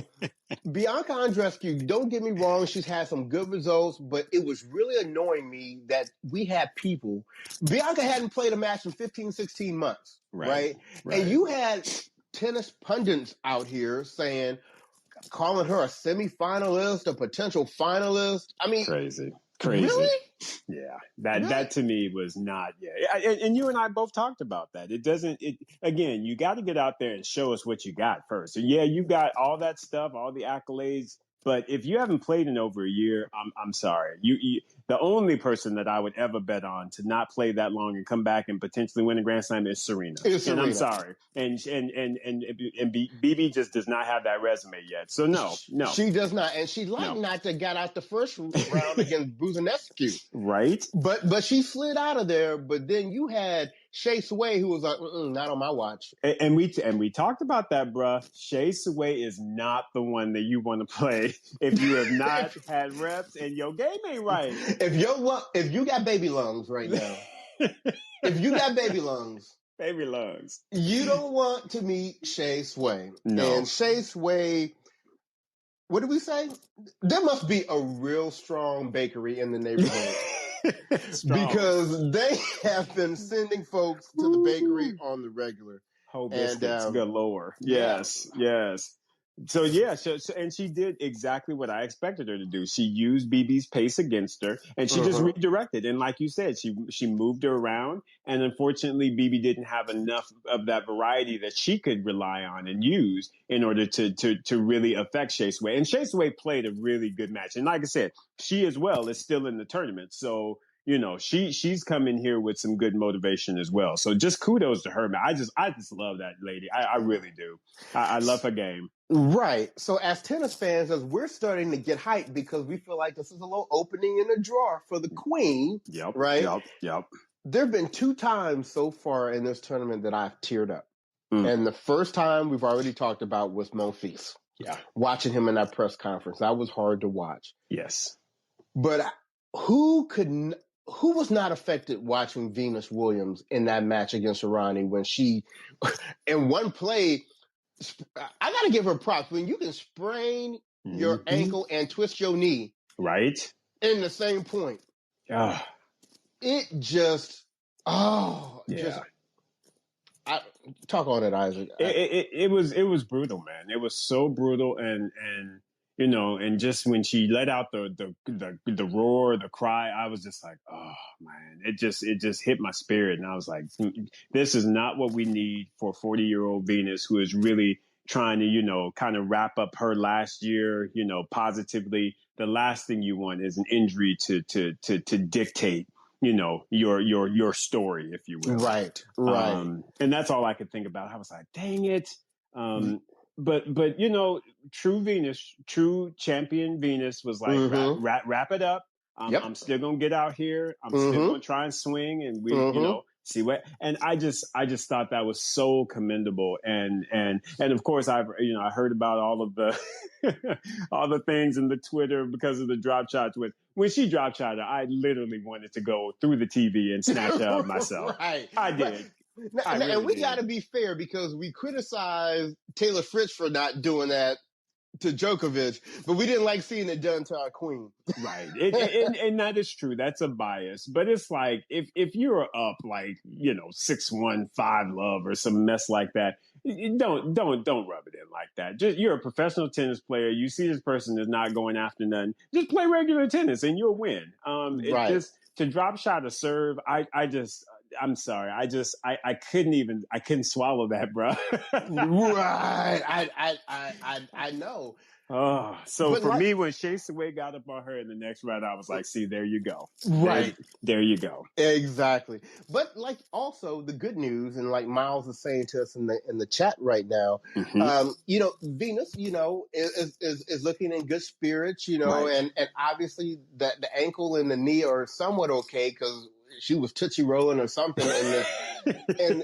Bianca Andreescu, don't get me wrong, she's had some good results, but it was really annoying me that we had people. Bianca hadn't played a match in 15, 16 months, right? And you had tennis pundits out here calling her a semifinalist, a potential finalist. I mean, crazy. Really? Yeah, that to me was not. Yeah, and you and I both talked about that. Again, you got to get out there and show us what you got first. So yeah, you got all that stuff, all the accolades, but if you haven't played in over a year, I'm sorry. You the only person that I would ever bet on to not play that long and come back and potentially win a Grand Slam is Serena. And I'm sorry, and BB just does not have that resume yet. So no, she does not, and she not to get out the first round against Bruthas. Right. But she slid out of there. But then you had Shea Sway, who was like, not on my watch. And we talked about that, bruh. Shea Sway is not the one that you want to play if you have not had reps and your game ain't right. If you got baby lungs right now, if you got baby lungs, you don't want to meet Shea Sway. No. And Shea Sway, what did we say? There must be a real strong bakery in the neighborhood. Because they have been sending folks to the bakery on the regular. Whole biscuits galore. Yes. So and she did exactly what I expected her to do. She used BB's pace against her, and she just redirected. And like you said, she moved her around, and unfortunately, BB didn't have enough of that variety that she could rely on and use in order to really affect Shea Sway. And Shea Sway played a really good match, and like I said, she as well is still in the tournament. So she's come in here with some good motivation as well. So just kudos to her, man. I just love that lady. I really do. I love her game. Right. So as tennis fans, as we're starting to get hyped because we feel like this is a little opening in the drawer for the queen. Yep. Right. Yep. There have been 2 times so far in this tournament that I've teared up. And the first time we've already talked about was Monfils. Yeah. Watching him in that press conference. That was hard to watch. Yes. But who was not affected watching Venus Williams in that match against Irani when she, in one play, I got to give her props. When you can sprain your ankle and twist your knee. Right. In the same point. It just, talk on it, Isaac. It was brutal, man. It was so brutal. And just when she let out the roar, the cry, I was just like, oh man, it just hit my spirit. And I was like, this is not what we need for 40-year-old Venus, who is really trying to, kind of wrap up her last year, positively. The last thing you want is an injury to dictate, your story, if you will. Right. And that's all I could think about. I was like, dang it. But true champion Venus was like, wrap it up. I'm still gonna get out here. I'm still gonna try and swing, and we, see what. And I just thought that was so commendable. And of course I heard about all of the all the things in the Twitter because of the drop shots. When she drop shot, I literally wanted to go through the TV and snatch her up myself. Right. I did. And we got to be fair because we criticized Taylor Fritz for not doing that to Djokovic, but we didn't like seeing it done to our queen. Right. And that is true. That's a bias. But it's like if you're up like, 6-1, 5-love or some mess like that, don't rub it in like that. Just you're a professional tennis player. You see this person is not going after nothing. Just play regular tennis and you'll win. Just to drop shot a serve, I'm sorry. I couldn't swallow that, bro. Right. I know. Oh, so but for me, when Shea Sway got up on her in the next round, I was like, see, there you go. Right. There you go. Exactly. But like also the good news, and like Miles is saying to us in the chat right now, Venus, is looking in good spirits, and obviously the ankle and the knee are somewhat okay because she was Tootsie Rolling or something in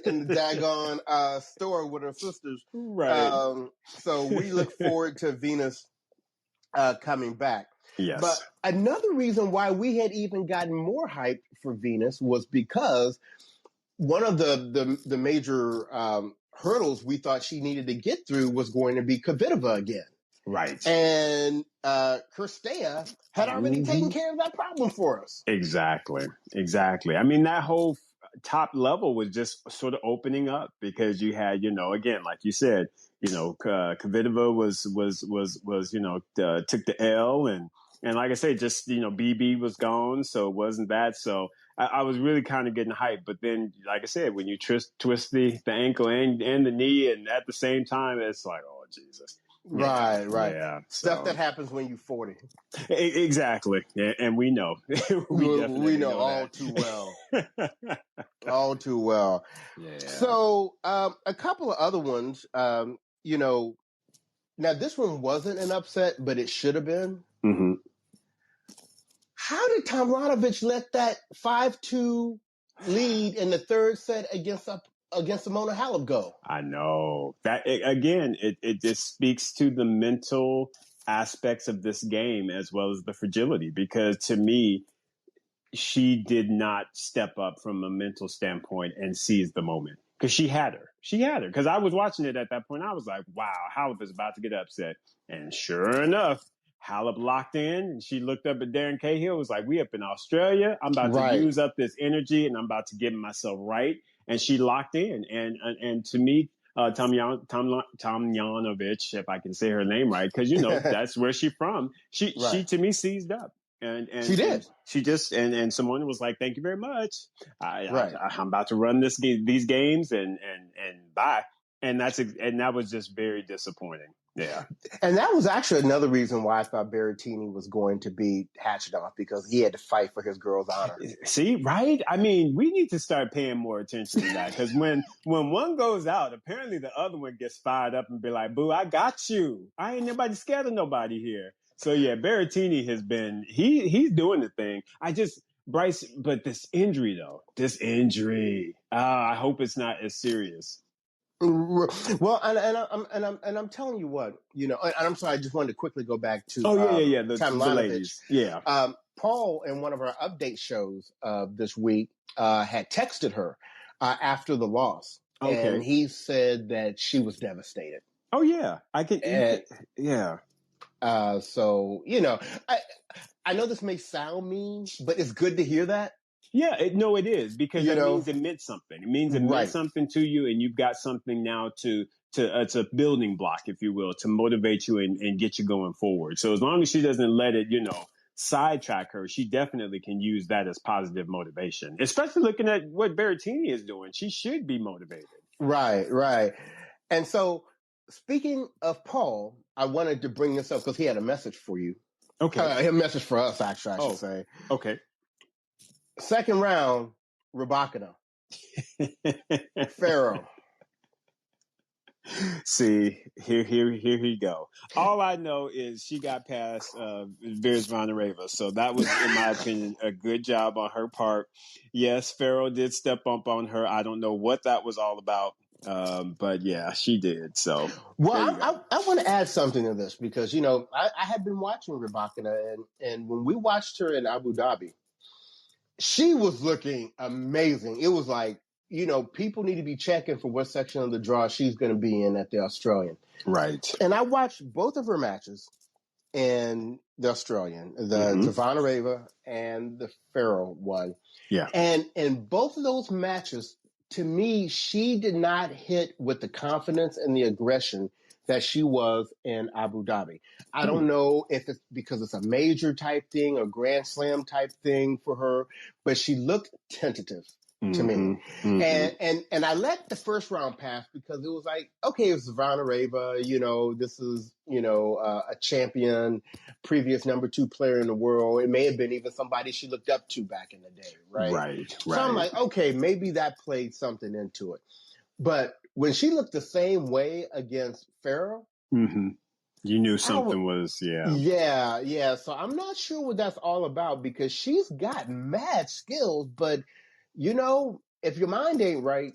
the daggone store with her sisters. Right. So we look forward to Venus coming back. Yes. But another reason why we had even gotten more hype for Venus was because one of the major hurdles we thought she needed to get through was going to be Kvitova again. Right. And Kirstea had already taken care of that problem for us. Exactly. I mean, that whole top level was just sort of opening up because you had, again, like you said, Kvitova was took the L and like I say, just, BB was gone. So it wasn't that. So I was really kind of getting hyped. But then, like I said, when you twist the ankle and the knee and at the same time, it's like, oh, Jesus. Right. Yeah. Stuff that happens when you're 40. Exactly. Yeah, and we know. we know all too well. All too well. Yeah. So a couple of other ones, now this one wasn't an upset, but it should have been. Mm-hmm. How did Tomljanovic let that 5-2 lead in the third set against Simona Halep go? I know that it just speaks to the mental aspects of this game as well as the fragility, because to me, she did not step up from a mental standpoint and seize the moment because she had her because I was watching it at that point. I was like, wow, Halep is about to get upset. And sure enough, Halep locked in and she looked up at Darren Cahill, was like, we up in Australia. I'm about to use up this energy and I'm about to get myself right. And she locked in. And to me, Tomljanovic, if I can say her name right, because, that's where she's from. She to me seized up. And she did. And she just and someone was like, "Thank you very much. I'm about to run these games and bye." And that was just very disappointing. Yeah. And that was actually another reason why I thought Berrettini was going to be Hatchinoff, because he had to fight for his girl's honor. See, right? I mean, we need to start paying more attention to that, because when one goes out, apparently the other one gets fired up and be like, "Boo, I got you. I ain't nobody scared of nobody here." So yeah, Berrettini has been he's doing the thing. Bryce, but this injury, I hope it's not as serious. Well, and I'm telling you what, and I'm sorry, I just wanted to quickly go back to the ladies. Yeah. Paul, in one of our update shows this week, had texted her after the loss, and he said that she was devastated. Oh yeah, yeah. So I know this may sound mean, but it's good to hear that. Yeah, it is, because that means it meant something. It means it meant something to you, and you've got something now to it's a building block, if you will, to motivate you and get you going forward. So as long as she doesn't let it, sidetrack her, she definitely can use that as positive motivation, especially looking at what Berrettini is doing. She should be motivated. Right. And so, speaking of Paul, I wanted to bring this up because he had a message for you. Okay. A message for us, actually, I should say. Okay. Second round, Rybakina. Pharaoh. See, here you go. All I know is she got past Zvonareva, so that was, in my opinion, a good job on her part. Yes, Pharaoh did step up on her. I don't know what that was all about, but yeah, she did. So, well, I want to add something to this because I had been watching Rybakina, and when we watched her in Abu Dhabi, she was looking amazing. It was like, people need to be checking for what section of the draw she's going to be in at the Australian. Right. And I watched both of her matches in the Australian, the Zvonareva and the Pharaoh one. Yeah. And in both of those matches, to me, she did not hit with the confidence and the aggression that she was in Abu Dhabi. I don't know if it's because it's a major type thing or Grand Slam type thing for her, but she looked tentative to me. And I let the first round pass because it was like, okay, it's Zvonareva, this is, a champion, previous number 2 player in the world. It may have been even somebody she looked up to back in the day, right? Right. So I'm like, okay, maybe that played something into it. But when she looked the same way against Pharaoh, you knew something was, Yeah. So I'm not sure what that's all about because she's got mad skills, but if your mind ain't right.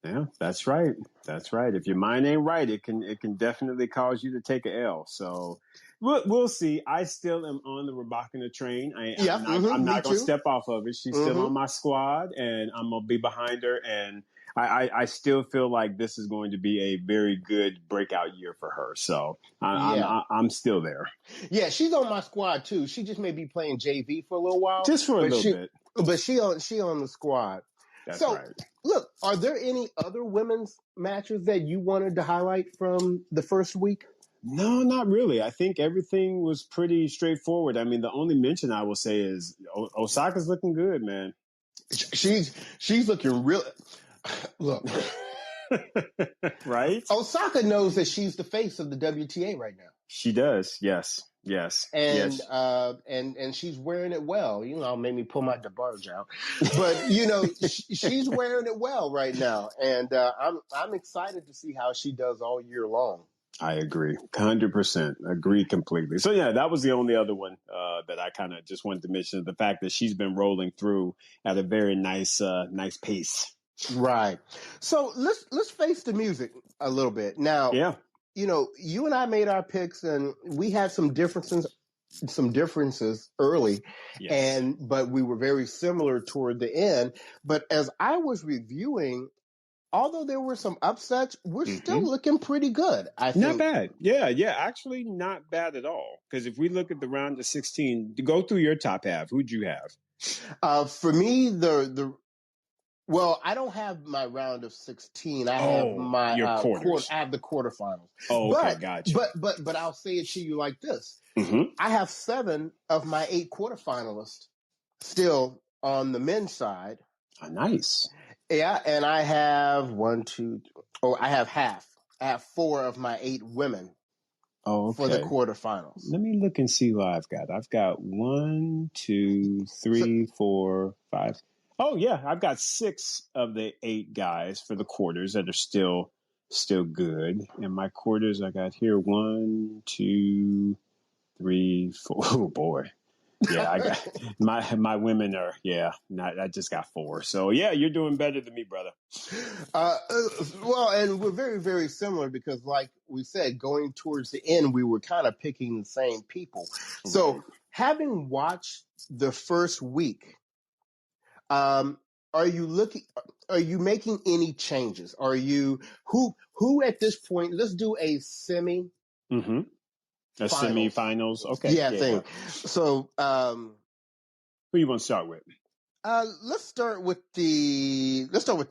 Yeah, that's right. That's right. If your mind ain't right, it can definitely cause you to take a L. So we'll see. I still am on the Rybakina train. I'm not going to step off of it. She's still on my squad, and I'm going to be behind her. And I still feel like this is going to be a very good breakout year for her. So I'm still there. Yeah, she's on my squad too. She just may be playing JV for a little while, just for a little bit. But she on the squad. That's so, right. Look, are there any other women's matches that you wanted to highlight from the first week? No, not really. I think everything was pretty straightforward. I mean, the only mention I will say is Osaka's looking good, man. She's looking real. Look, right? Osaka knows that she's the face of the WTA right now. She does. Yes. And and she's wearing it well. Made me pull my DeBarge out, but she's wearing it well right now, and I'm excited to see how she does all year long. I agree, 100%. Agree completely. So yeah, that was the only other one that I kind of just wanted to mention, the fact that she's been rolling through at a very nice pace. Right. So let's face the music a little bit now. Yeah. You and I made our picks, and we had some differences early, but we were very similar toward the end. But as I was reviewing, although there were some upsets, we're still looking pretty good. I think. Not bad. Yeah. Actually, not bad at all. Because if we look at the round of 16, to go through your top half, who'd you have? For me, well, I don't have my round of 16. I have my quarters. I have the quarterfinals. Oh, okay, gotcha. But I'll say it to you like this: I have 7 of my 8 quarterfinalists still on the men's side. Oh, nice. Yeah, and I have I have half. I have 4 of my 8 women. Oh, okay. For the quarterfinals. Let me look and see what I've got. I've got 1, 2, 3, 4, 5. Oh yeah, I've got 6 of the 8 guys for the quarters that are still good. And my quarters, I got here 1, 2, 3, 4. Oh boy. Yeah, I got my women are I just got 4. So yeah, you're doing better than me, brother. Well, and we're very, very similar because, like we said, going towards the end, we were kind of picking the same people. So, having watched the first week, are you making any changes? Are you who at this point? Let's do a semi. A semifinals. Okay. Thing. So, who you want to start with? Let's start with the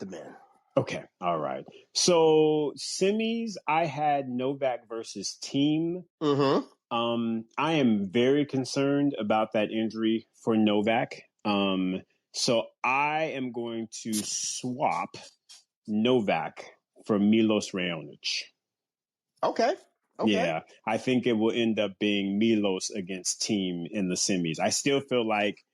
men. Okay. All right. So semis, I had Novak versus Team. I am very concerned about that injury for Novak. So I am going to swap Novak for Milos Raonic. Okay. Yeah, I think it will end up being Milos against Team in the semis. I still feel like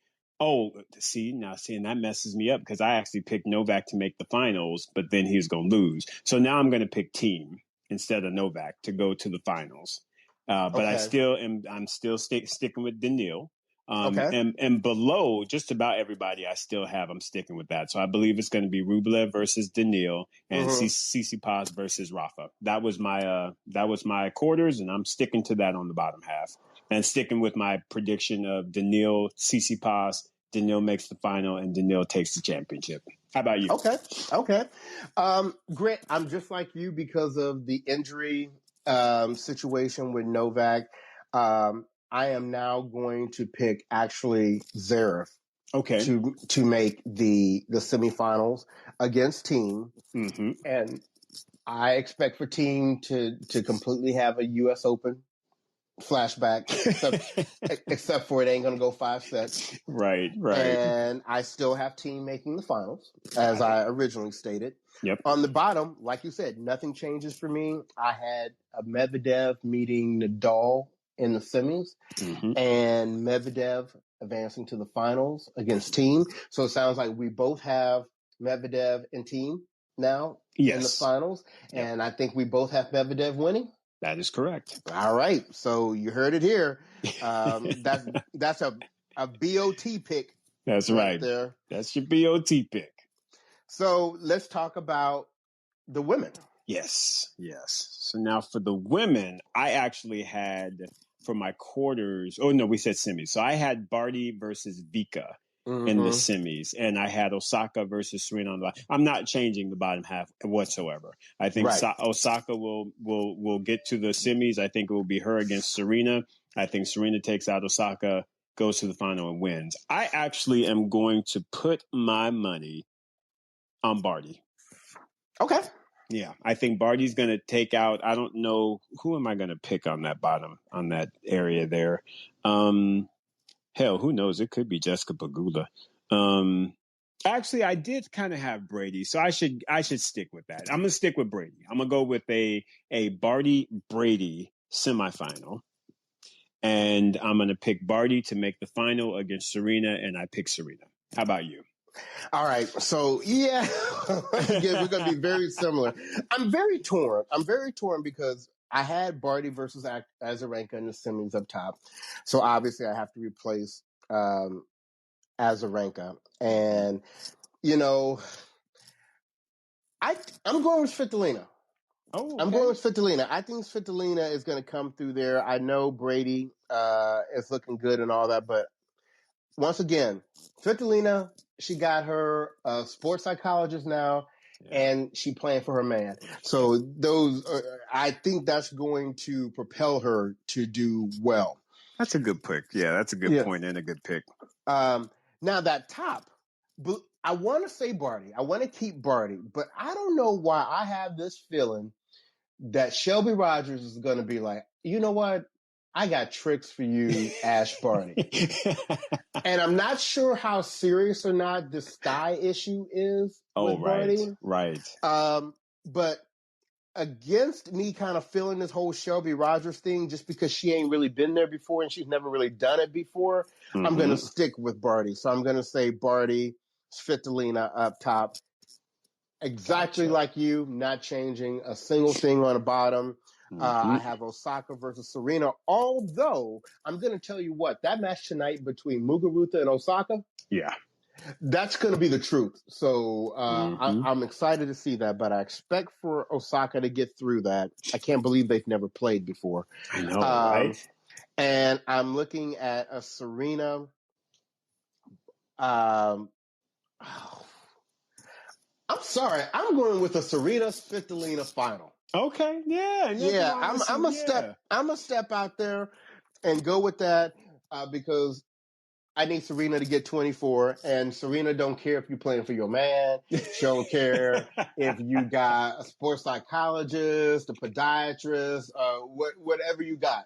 Oh, see, that messes me up because I actually picked Novak to make the finals, but then he was going to lose. So now I'm going to pick Team instead of Novak to go to the finals. But I'm still sticking with Daniil. Okay. And below just about everybody I'm sticking with that. So I believe it's going to be Rublev versus Daniil and Tsitsipas versus Rafa. That was my quarters, and I'm sticking to that on the bottom half. And sticking with my prediction of Daniil, Tsitsipas, Daniil makes the final, and Daniil takes the championship. How about you? Okay. Grant, I'm just like you because of the injury situation with Novak. I am now going to pick actually Zverev. Okay. To make the semifinals against Team. Mm-hmm. And I expect for Team to completely have a U.S. Open flashback, except for it ain't going to go 5 sets. Right. And I still have Team making the finals, as I originally stated. Yep. On the bottom, like you said, nothing changes for me. I had a Medvedev meeting Nadal in the semis, and Medvedev advancing to the finals against Team. So it sounds like we both have Medvedev and Team now in the finals. Yep. And I think we both have Medvedev winning. That is correct. All right. So you heard it here. That's a BOT pick. That's right there. That's your BOT pick. So let's talk about the women. Yes. So now for the women, I actually had for my quarters. Oh no, we said semis. So I had Barty versus Vika in the semis, and I had Osaka versus Serena on the bottom. I'm not changing the bottom half whatsoever. I think Osaka will get to the semis. I think it will be her against Serena. I think Serena takes out Osaka, goes to the final, and wins. I actually am going to put my money on Barty. Okay. Yeah, I think Barty's going to take out. I don't know who am I going to pick on that bottom on that area there. Hell, who knows? It could be Jessica Pegula. Actually, I did kind of have Brady, so I should stick with that. I'm gonna stick with Brady. I'm gonna go with a Barty Brady semifinal, and I'm gonna pick Barty to make the final against Serena, and I pick Serena. How about you? All right. So, yeah, we're going to be very similar. I'm very torn. Because I had Barty versus Azarenka in the semis up top. So, obviously, I have to replace Azarenka. And, I'm going with Svitolina. Oh, okay. I'm going with Svitolina. I think Svitolina is going to come through there. I know Brady is looking good and all that, but once again, Svitolina, she got her sports psychologist now, and she playing for her man. So I think that's going to propel her to do well. That's a good pick. Yeah, that's a good point and a good pick. Now that top, I want to say Barty. I want to keep Barty, but I don't know why I have this feeling that Shelby Rogers is going to be like, you know what? I got tricks for you, Ash Barty. And I'm not sure how serious or not this thigh issue is with Barty. Right. But against me kind of feeling this whole Shelby Rogers thing, just because she ain't really been there before and she's never really done it before, I'm going to stick with Barty. So I'm going to say Barty, Svitolina up top. Exactly like you, not changing a single thing on the bottom. I have Osaka versus Serena, although I'm going to tell you what, that match tonight between Muguruza and Osaka, that's going to be the truth. So I'm excited to see that, but I expect for Osaka to get through that. I can't believe they've never played before. I know, right? And I'm looking at a Serena. I'm sorry. I'm going with a Serena Svitolina final. Okay. Yeah. I'm a step out there and go with that because I need Serena to get 24, and Serena don't care if you're playing for your man. She don't care if you got a sports psychologist, a podiatrist, whatever you got.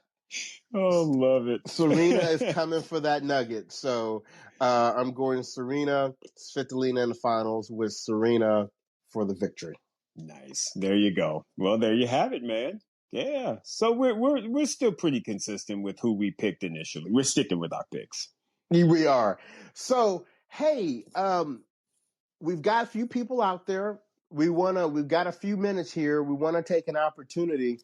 Oh, love it. Serena is coming for that nugget. So I'm going Serena, Svitolina in the finals with Serena for the victory. Nice. There you go. Well, there you have it, man. Yeah. So we're still pretty consistent with who we picked initially. We're sticking with our picks. We are. So, hey, we've got a few people out there. We've got a few minutes here. We want to take an opportunity.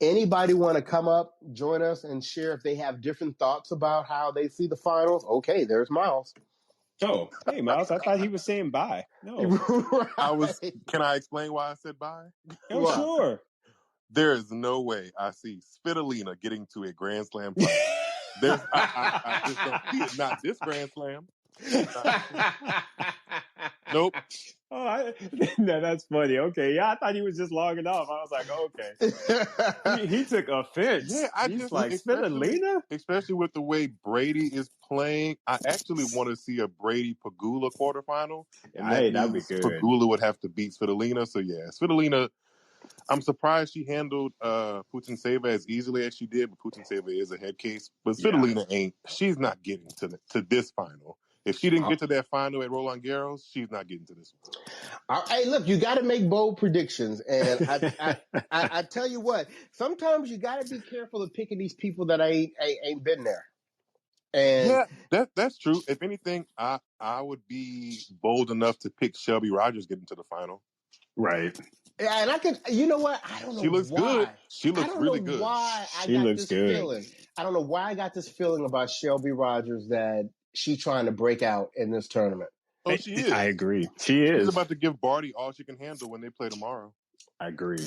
Anybody want to come up, join us, and share if they have different thoughts about how they see the finals? Okay, there's Miles. Oh, hey, Miles. I thought he was saying bye. No. Right. Can I explain why I said bye? Oh, sure. There is no way I see Svitolina getting to a Grand Slam final. I just don't see it. Not this Grand Slam. Nope. Oh, no, that's funny. Okay, yeah, I thought he was just logging off. I was like, okay. He took offense. Yeah, He's like, Svitolina? Especially with the way Brady is playing. I actually want to see a Brady Pagula quarterfinal. And that that'd be means good. Pagula would have to beat Svitolina. So yeah, Svitolina, I'm surprised she handled Putintseva as easily as she did, but Putintseva is a head case. But Svitolina she's not getting to this final. If she didn't get to that final at Roland Garros, she's not getting to this one. Hey, look, you got to make bold predictions, and I tell you what, sometimes you got to be careful of picking these people that ain't been there. And yeah, that's true. If anything, I would be bold enough to pick Shelby Rogers getting to the final. Right. Yeah, and I could, you know what? I don't know. She looks why. good. She looks really good. Why I got this feeling. I don't know why I got this feeling about Shelby Rogers that she's trying to break out in this tournament. Oh, she is. I agree. She is. She's about to give Barty all she can handle when they play tomorrow. I agree.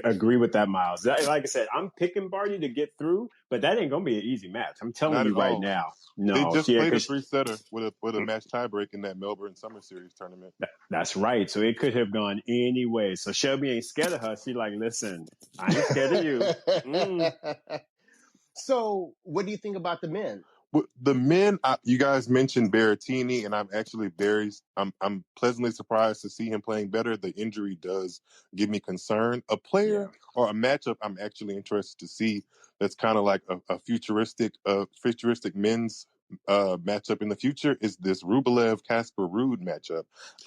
Agree with that, Miles. Like I said, I'm picking Barty to get through, but that ain't gonna be an easy match. I'm telling you right now. No, they just played a 3-setter with a match tiebreak in that Melbourne Summer Series tournament. That's right. So it could have gone any way. So Shelby ain't scared of her. She like, listen, I ain't scared of you. So, what do you think about the men? The men, you guys mentioned Berrettini, and I'm pleasantly surprised to see him playing better. The injury does give me concern. A player or a matchup I'm actually interested to see that's kind of like a futuristic men's matchup in the future is this Rublev-Casper Ruud matchup.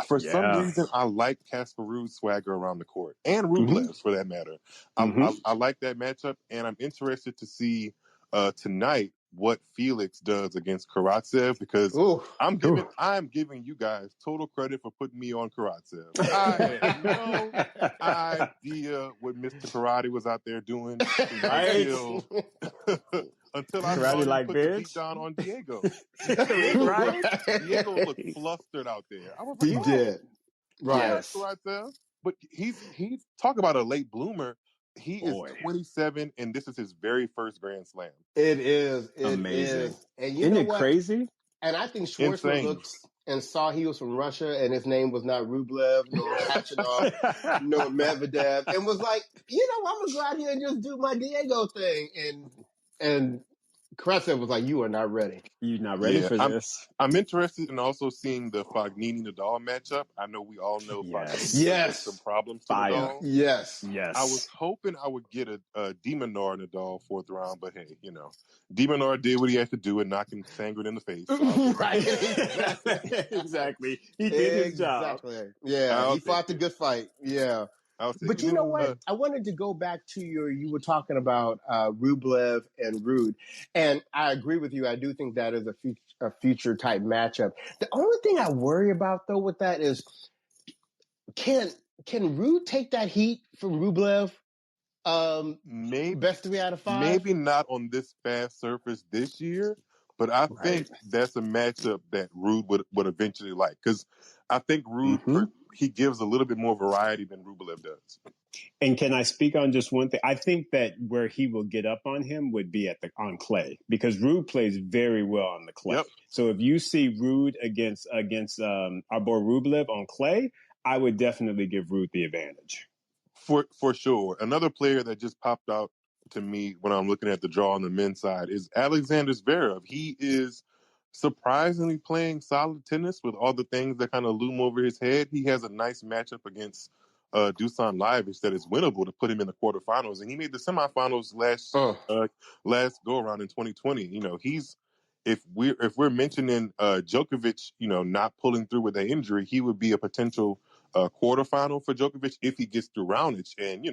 For some reason, I like Casper Ruud's swagger around the court, and Rublev's for that matter. I like that matchup, and I'm interested to see tonight what Felix does against Karatsev, because I'm giving you guys total credit for putting me on Karatsev. I had no idea what Mr. Karate was out there doing until I saw him put the beat down on Diego. Diego looked flustered out there. I was like, he did. Right. Karatsev. But he's talk about a late bloomer. He is 27, and this is his very first Grand Slam. It is. Amazing. And Isn't it crazy? And I think Schwartzman looked and saw he was from Russia, and his name was not Rublev, nor Khachanov, nor Medvedev, and was like, I'm going to go out here and just do my Diego thing. And Karatsev was like, you are not ready. You're not ready for this. I'm interested in also seeing the Fognini-Nadal matchup. I know we all know Fognini has some problems to Nadal. Yes. I was hoping I would get a De Minaur Nadal fourth round, but hey, De Minaur did what he had to do and knock him sanguine in the face. So right. Exactly. He did his job. Yeah, he fought the good fight. Yeah. But you know what? I wanted to go back to you were talking about Rublev and Ruud, and I agree with you. I do think that is a future type matchup. The only thing I worry about though with that is, can Ruud take that heat from Rublev? Best 3 out of 5. Maybe not on this fast surface this year, but I think that's a matchup that Ruud would eventually like, because I think Ruud he gives a little bit more variety than Rublev does. And can I speak on just one thing? I think that where he will get up on him would be on clay, because Ruud plays very well on the clay. So if you see Ruud against our boy Rublev on clay, I would definitely give Ruud the advantage. For sure. Another player that just popped out to me when I'm looking at the draw on the men's side is Alexander Zverev. He is surprisingly playing solid tennis with all the things that kind of loom over his head. He has a nice matchup against Dusan Lajovic that is winnable to put him in the quarterfinals, and he made the semifinals last go around in 2020. If we're mentioning Djokovic, not pulling through with that injury, he would be a potential quarterfinal for Djokovic if he gets through Raonic. And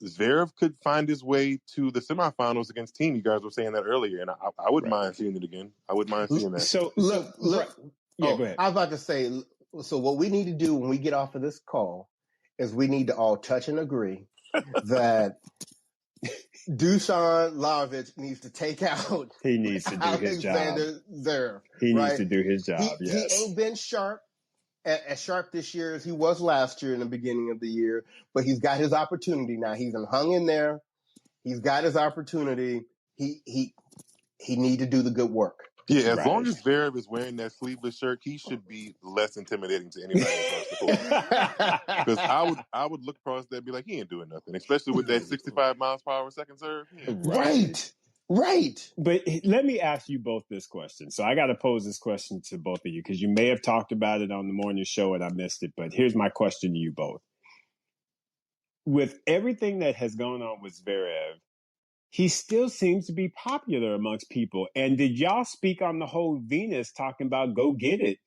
Zverev could find his way to the semifinals against Team. You guys were saying that earlier, and I wouldn't mind seeing it again. I wouldn't mind seeing that. So Look. Yeah, go ahead. I was about to say, so what we need to do when we get off of this call is we need to all touch and agree that Dusan Lajovic needs to take out He needs to do his job. Alexander Zverev. He right? needs to do his job, yes. He ain't been sharp, as sharp this year as he was last year in the beginning of the year, but he's got his opportunity now. He's hung in there. He's got his opportunity. He need to do the good work. Yeah, as long as Zverev is wearing that sleeveless shirt, he should be less intimidating to anybody across the court. Because I would look across there and be like, he ain't doing nothing, especially with that 65 miles per hour second serve. Right. But let me ask you both this question. So I got to pose this question to both of you because you may have talked about it on the morning show and I missed it. But here's my question to you both. With everything that has gone on with Zverev, he still seems to be popular amongst people. And did y'all speak on the whole Venus talking about go get it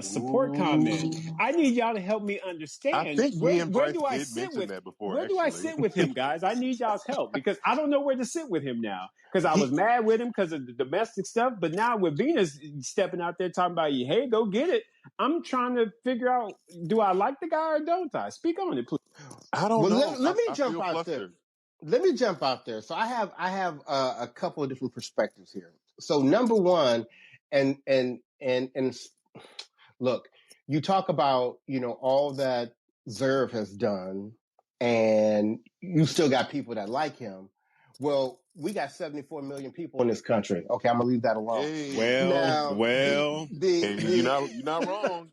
support comment? I need y'all to help me understand. I think where do I sit with that before? Where do I sit with him, guys? I need y'all's help because I don't know where to sit with him now. Because I was mad with him because of the domestic stuff, but now with Venus stepping out there talking about, hey, go get it. I'm trying to figure out, do I like the guy or don't I? Speak on it, please. I don't know. Let me jump out there. Let me jump out there. So I have a couple of different perspectives here. So number one, and look, you talk about, all that Zverev has done and you still got people that like him. Well, we got 74 million people in this country. Okay, I'm gonna leave that alone. Hey, you're not wrong.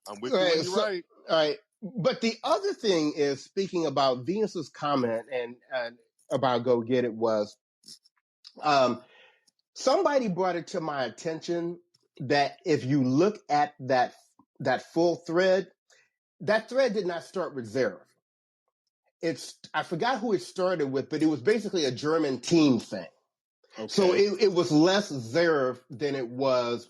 I'm with you when you're right. All right. But the other thing is, speaking about Venus's comment and about go get it was, somebody brought it to my attention that if you look at that full thread, that thread did not start with Zverev. I forgot who it started with, but it was basically a German team thing. Okay. So it was less Zverev than it was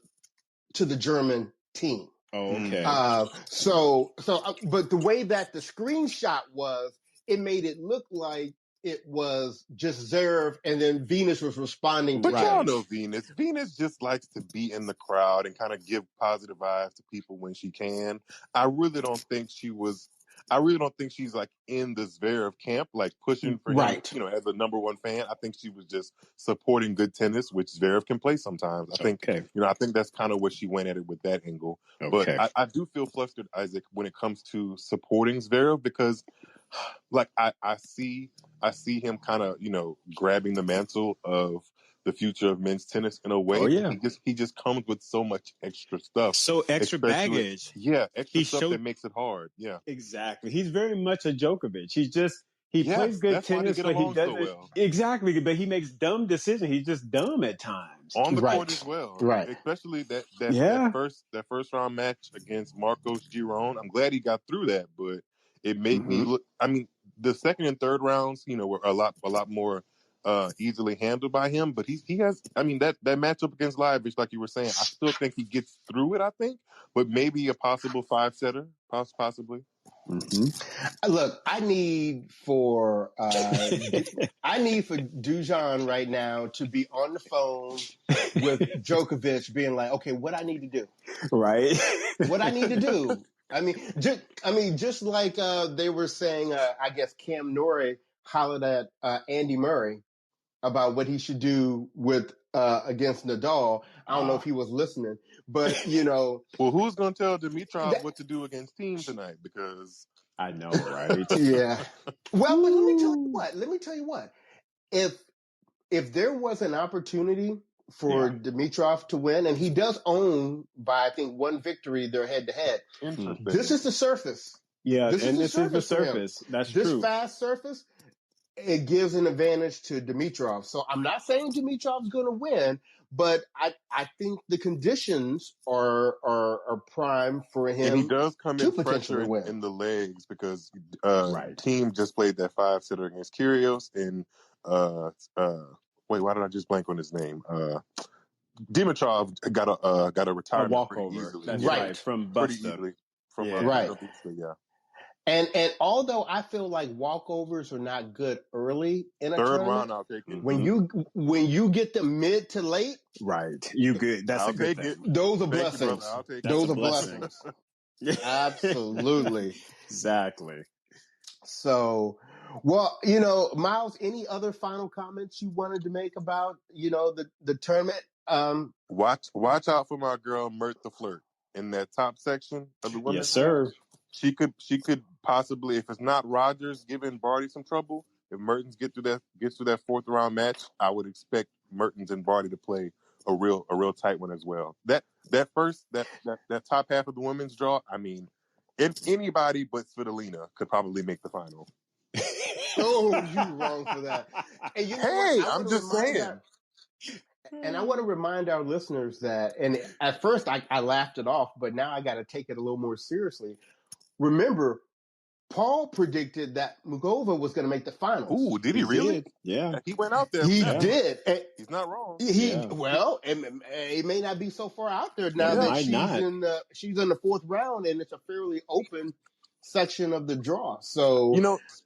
to the German team. Oh, okay. But the way that the screenshot was, it made it look like it was just Zverev, and then Venus was responding. But y'all know Venus. Venus just likes to be in the crowd and kind of give positive vibes to people when she can. I really don't think she's like in the Zverev camp, like pushing for him, as a number one fan. I think she was just supporting good tennis, which Zverev can play sometimes. I think that's kind of what she went at it with that angle. Okay. But I do feel flustered, Isaac, when it comes to supporting Zverev because, like, I see him kind of, grabbing the mantle of the future of men's tennis in a way. He just comes with so much extra stuff. So extra baggage. Extra stuff that makes it hard. Yeah. Exactly. He's very much a Djokovic. He plays good tennis, but he doesn't. So well. Exactly, but he makes dumb decisions. He's just dumb at times. On the court as well. Right. Especially that first round match against Marcos Giron. I'm glad he got through that, but it made me look, the second and third rounds, were a lot more easily handled by him, but he has, that matchup against Lajovic, like you were saying, I still think he gets through it, but maybe a possible 5-setter, possibly. Mm-hmm. Look, I need for Dusan right now to be on the phone with Djokovic being like, okay, what I need to do. Right. What I need to do. Just like they were saying, I guess Cam Norrie hollered at Andy Murray about what he should do with against Nadal. I don't know if he was listening, but well, who's going to tell Dimitrov what to do against Team tonight? Because I know, right? Yeah. Well, but let me tell you what. If there was an opportunity for Dimitrov to win, and he does own by I think one victory their head to head. This is the surface. Yeah, this is the surface. That's true. This fast surface, it gives an advantage to Dimitrov. So I'm not saying Dimitrov's going to win, but I think the conditions are prime for him. And he does come in pressure in the legs because Team just played that 5-setter against Kyrgios and wait, why did I just blank on his name? Dimitrov got a retirement walkover. easily. That's right. From Busta. Pretty easily. From right. Yeah. And although I feel like walkovers are not good early in a Third tournament, round, I'll take it. when you get them mid to late, Right. You good. That's I'll a good take thing. it. those are Thank you, blessings. brother. I'll take That's Those a are blessing. blessings. Absolutely. Exactly. So, well, Miles, any other final comments you wanted to make about, the tournament? Watch out for my girl Mert the Flirt in that top section of the Yes, women's sir. match. She could possibly, if it's not Rogers giving Barty some trouble, if Mertens gets through that fourth round match, I would expect Mertens and Barty to play a real tight one as well. That top half of the women's draw, I mean, if anybody but Svitolina could probably make the final. Oh, you wrong for that. And you know Hey, what? I'm just saying. And I want to remind our listeners that, and at first I laughed it off, but now I got to take it a little more seriously. Remember, Paul predicted that Mugova was going to make the finals. Ooh, did he really? Did. Yeah. He went out there. He Yeah. did. And he's not wrong. it may not be so far out there now that she's in the fourth round, and it's a fairly open section of the draw. So,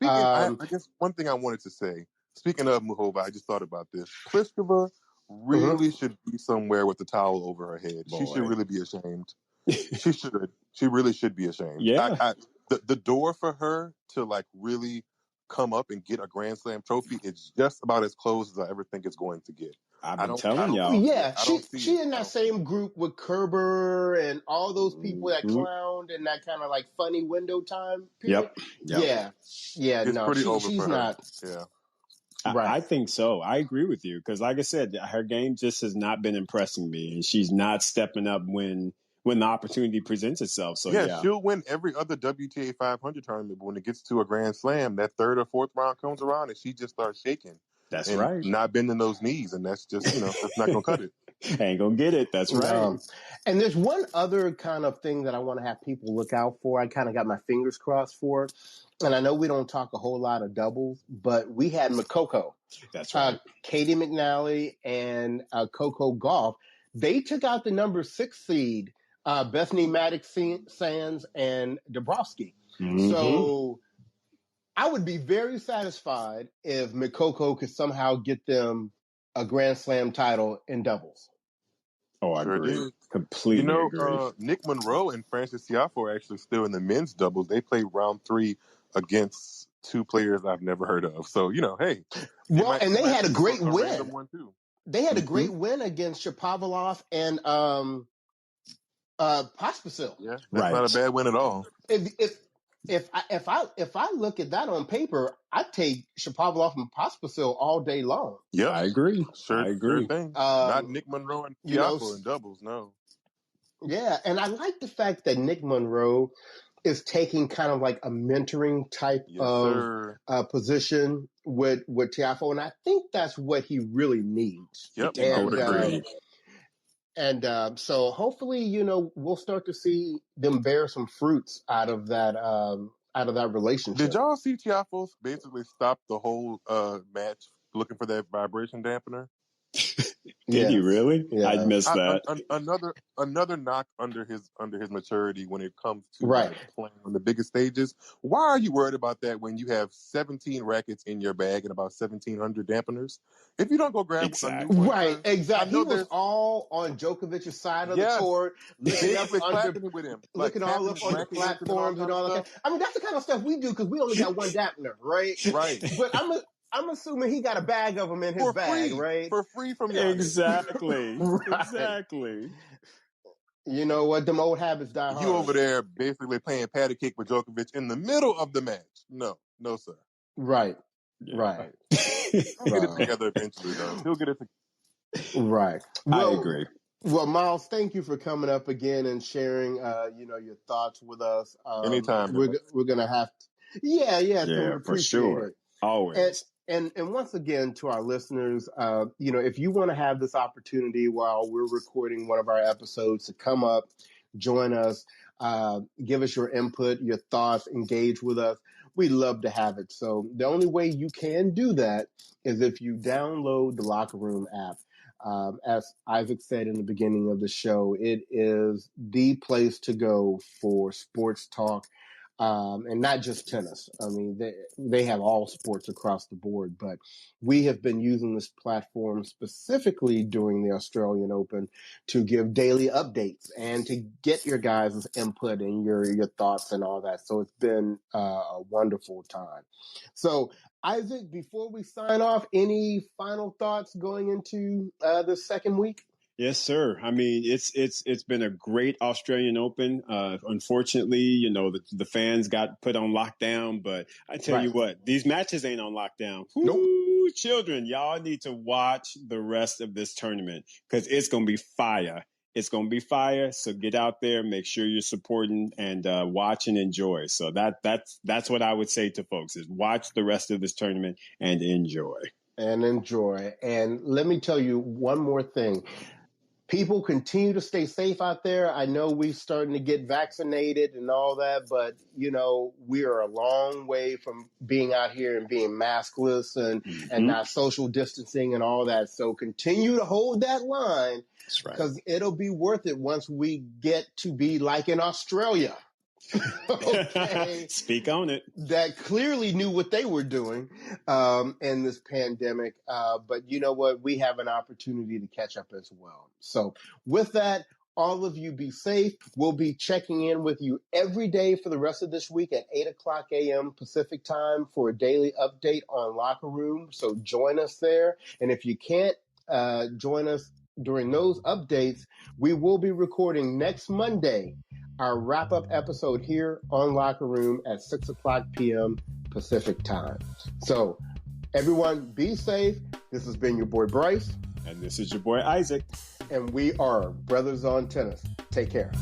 I guess one thing I wanted to say, speaking of Muhova, I just thought about this. Pliskova really should be somewhere with the towel over her head. Boy. She should really be ashamed. She should. She really should be ashamed. Yeah. The door for her to like really come up and get a Grand Slam trophy is just about as close as I ever think it's going to get. I've been telling y'all. Yeah, she in that same group with Kerber and all those people that clowned in that kind of like funny window time period. Yep. Yeah. It's No, pretty over she's for not. her. Yeah. Right. I think so. I agree with you because, like I said, her game just has not been impressing me, and she's not stepping up when the opportunity presents itself. So yeah, she'll win every other WTA 500 tournament, but when it gets to a Grand Slam, that third or fourth round comes around and she just starts shaking. That's and right. Not bending those knees, and that's just that's not gonna cut it. Ain't gonna get it. That's right. And there's one other kind of thing that I want to have people look out for. I kind of got my fingers crossed for it. And I know we don't talk a whole lot of doubles, but we had Makoko. That's right. Katie McNally and Coco Gauff. They took out the number 6 seed, Bethany Maddox-Sands and Dabrowski. Mm-hmm. So I would be very satisfied if Makoko could somehow get them a Grand Slam title in doubles. Oh, I agree. Completely agree. Nick Monroe and Francis Tiafoe are actually still in the men's doubles. They played round 3 against 2 players I've never heard of. So, hey. And they had a great win. Random one too. They had a great win against Shapovalov and Pospisil. Yeah, that's not a bad win at all. If I look at that on paper, I'd take Shapovalov and Pospisil all day long. Yeah, I agree. I agree. Sure thing. Not Nick Monroe and Tiafoe in doubles, no. Yeah, and I like the fact that Nick Monroe is taking kind of like a mentoring type of position with Tiafoe, and I think that's what he really needs. Yep, and, I would agree. And so hopefully, we'll start to see them bear some fruits out of that relationship. Did y'all see Tiafoe basically stop the whole match looking for that vibration dampener? Did he really? Yeah. I missed that. Another knock under his maturity when it comes to playing on the biggest stages. Why are you worried about that when you have 17 rackets in your bag and about 1,700 dampeners? If you don't go grab a new one, exactly. He was all on Djokovic's side of the court, looking up with him, looking all up on the platforms and all that. I mean, that's the kind of stuff we do because we only got one dampener, right? Right. But I'm assuming he got a bag of them in his bag, right? For free from you. Exactly. Exactly. You know what? Them old habits die hard. You over there basically playing patty cake with Djokovic in the middle of the match. No, sir. Right. Yeah. Right. He'll get it together eventually, though. He'll get it together. Right. I agree. Well, Miles, thank you for coming up again and sharing, your thoughts with us. Anytime. We're gonna have to. Yeah, for sure. It. Always. And once again, to our listeners, if you want to have this opportunity while we're recording one of our episodes to come up, join us, give us your input, your thoughts, engage with us, we'd love to have it. So the only way you can do that is if you download the Locker Room app. As Isaac said in the beginning of the show, it is the place to go for sports talk. and not just tennis. I mean, they have all sports across the board, but we have been using this platform specifically during the Australian Open to give daily updates and to get your guys' input and your thoughts and all that. So it's been a wonderful time. So, Isaac, before we sign off, any final thoughts going into the second week? Yes, sir. I mean, it's been a great Australian Open. Unfortunately, you know, the fans got put on lockdown, but I tell you what, these matches ain't on lockdown. Nope. Ooh, children, y'all need to watch the rest of this tournament because it's going to be fire. It's going to be fire. So get out there, make sure you're supporting and watch and enjoy. So that's what I would say to folks is watch the rest of this tournament and enjoy. And let me tell you one more thing. People continue to stay safe out there. I know we're starting to get vaccinated and all that, but, you know, we are a long way from being out here and being maskless and not social distancing and all that. So continue to hold that line because it'll be worth it once we get to be like in Australia. Okay. Speak on it. That clearly knew what they were doing in this pandemic. But you know what? We have an opportunity to catch up as well. So with that, all of you be safe. We'll be checking in with you every day for the rest of this week at 8 o'clock a.m. Pacific time for a daily update on Locker Room. So join us there. And if you can't join us during those updates, we will be recording next Monday our wrap-up episode here on Locker Room at 6 o'clock p.m. Pacific time. So, everyone, be safe. This has been your boy Bryce. And this is your boy Isaac. And we are Brothers on Tennis. Take care.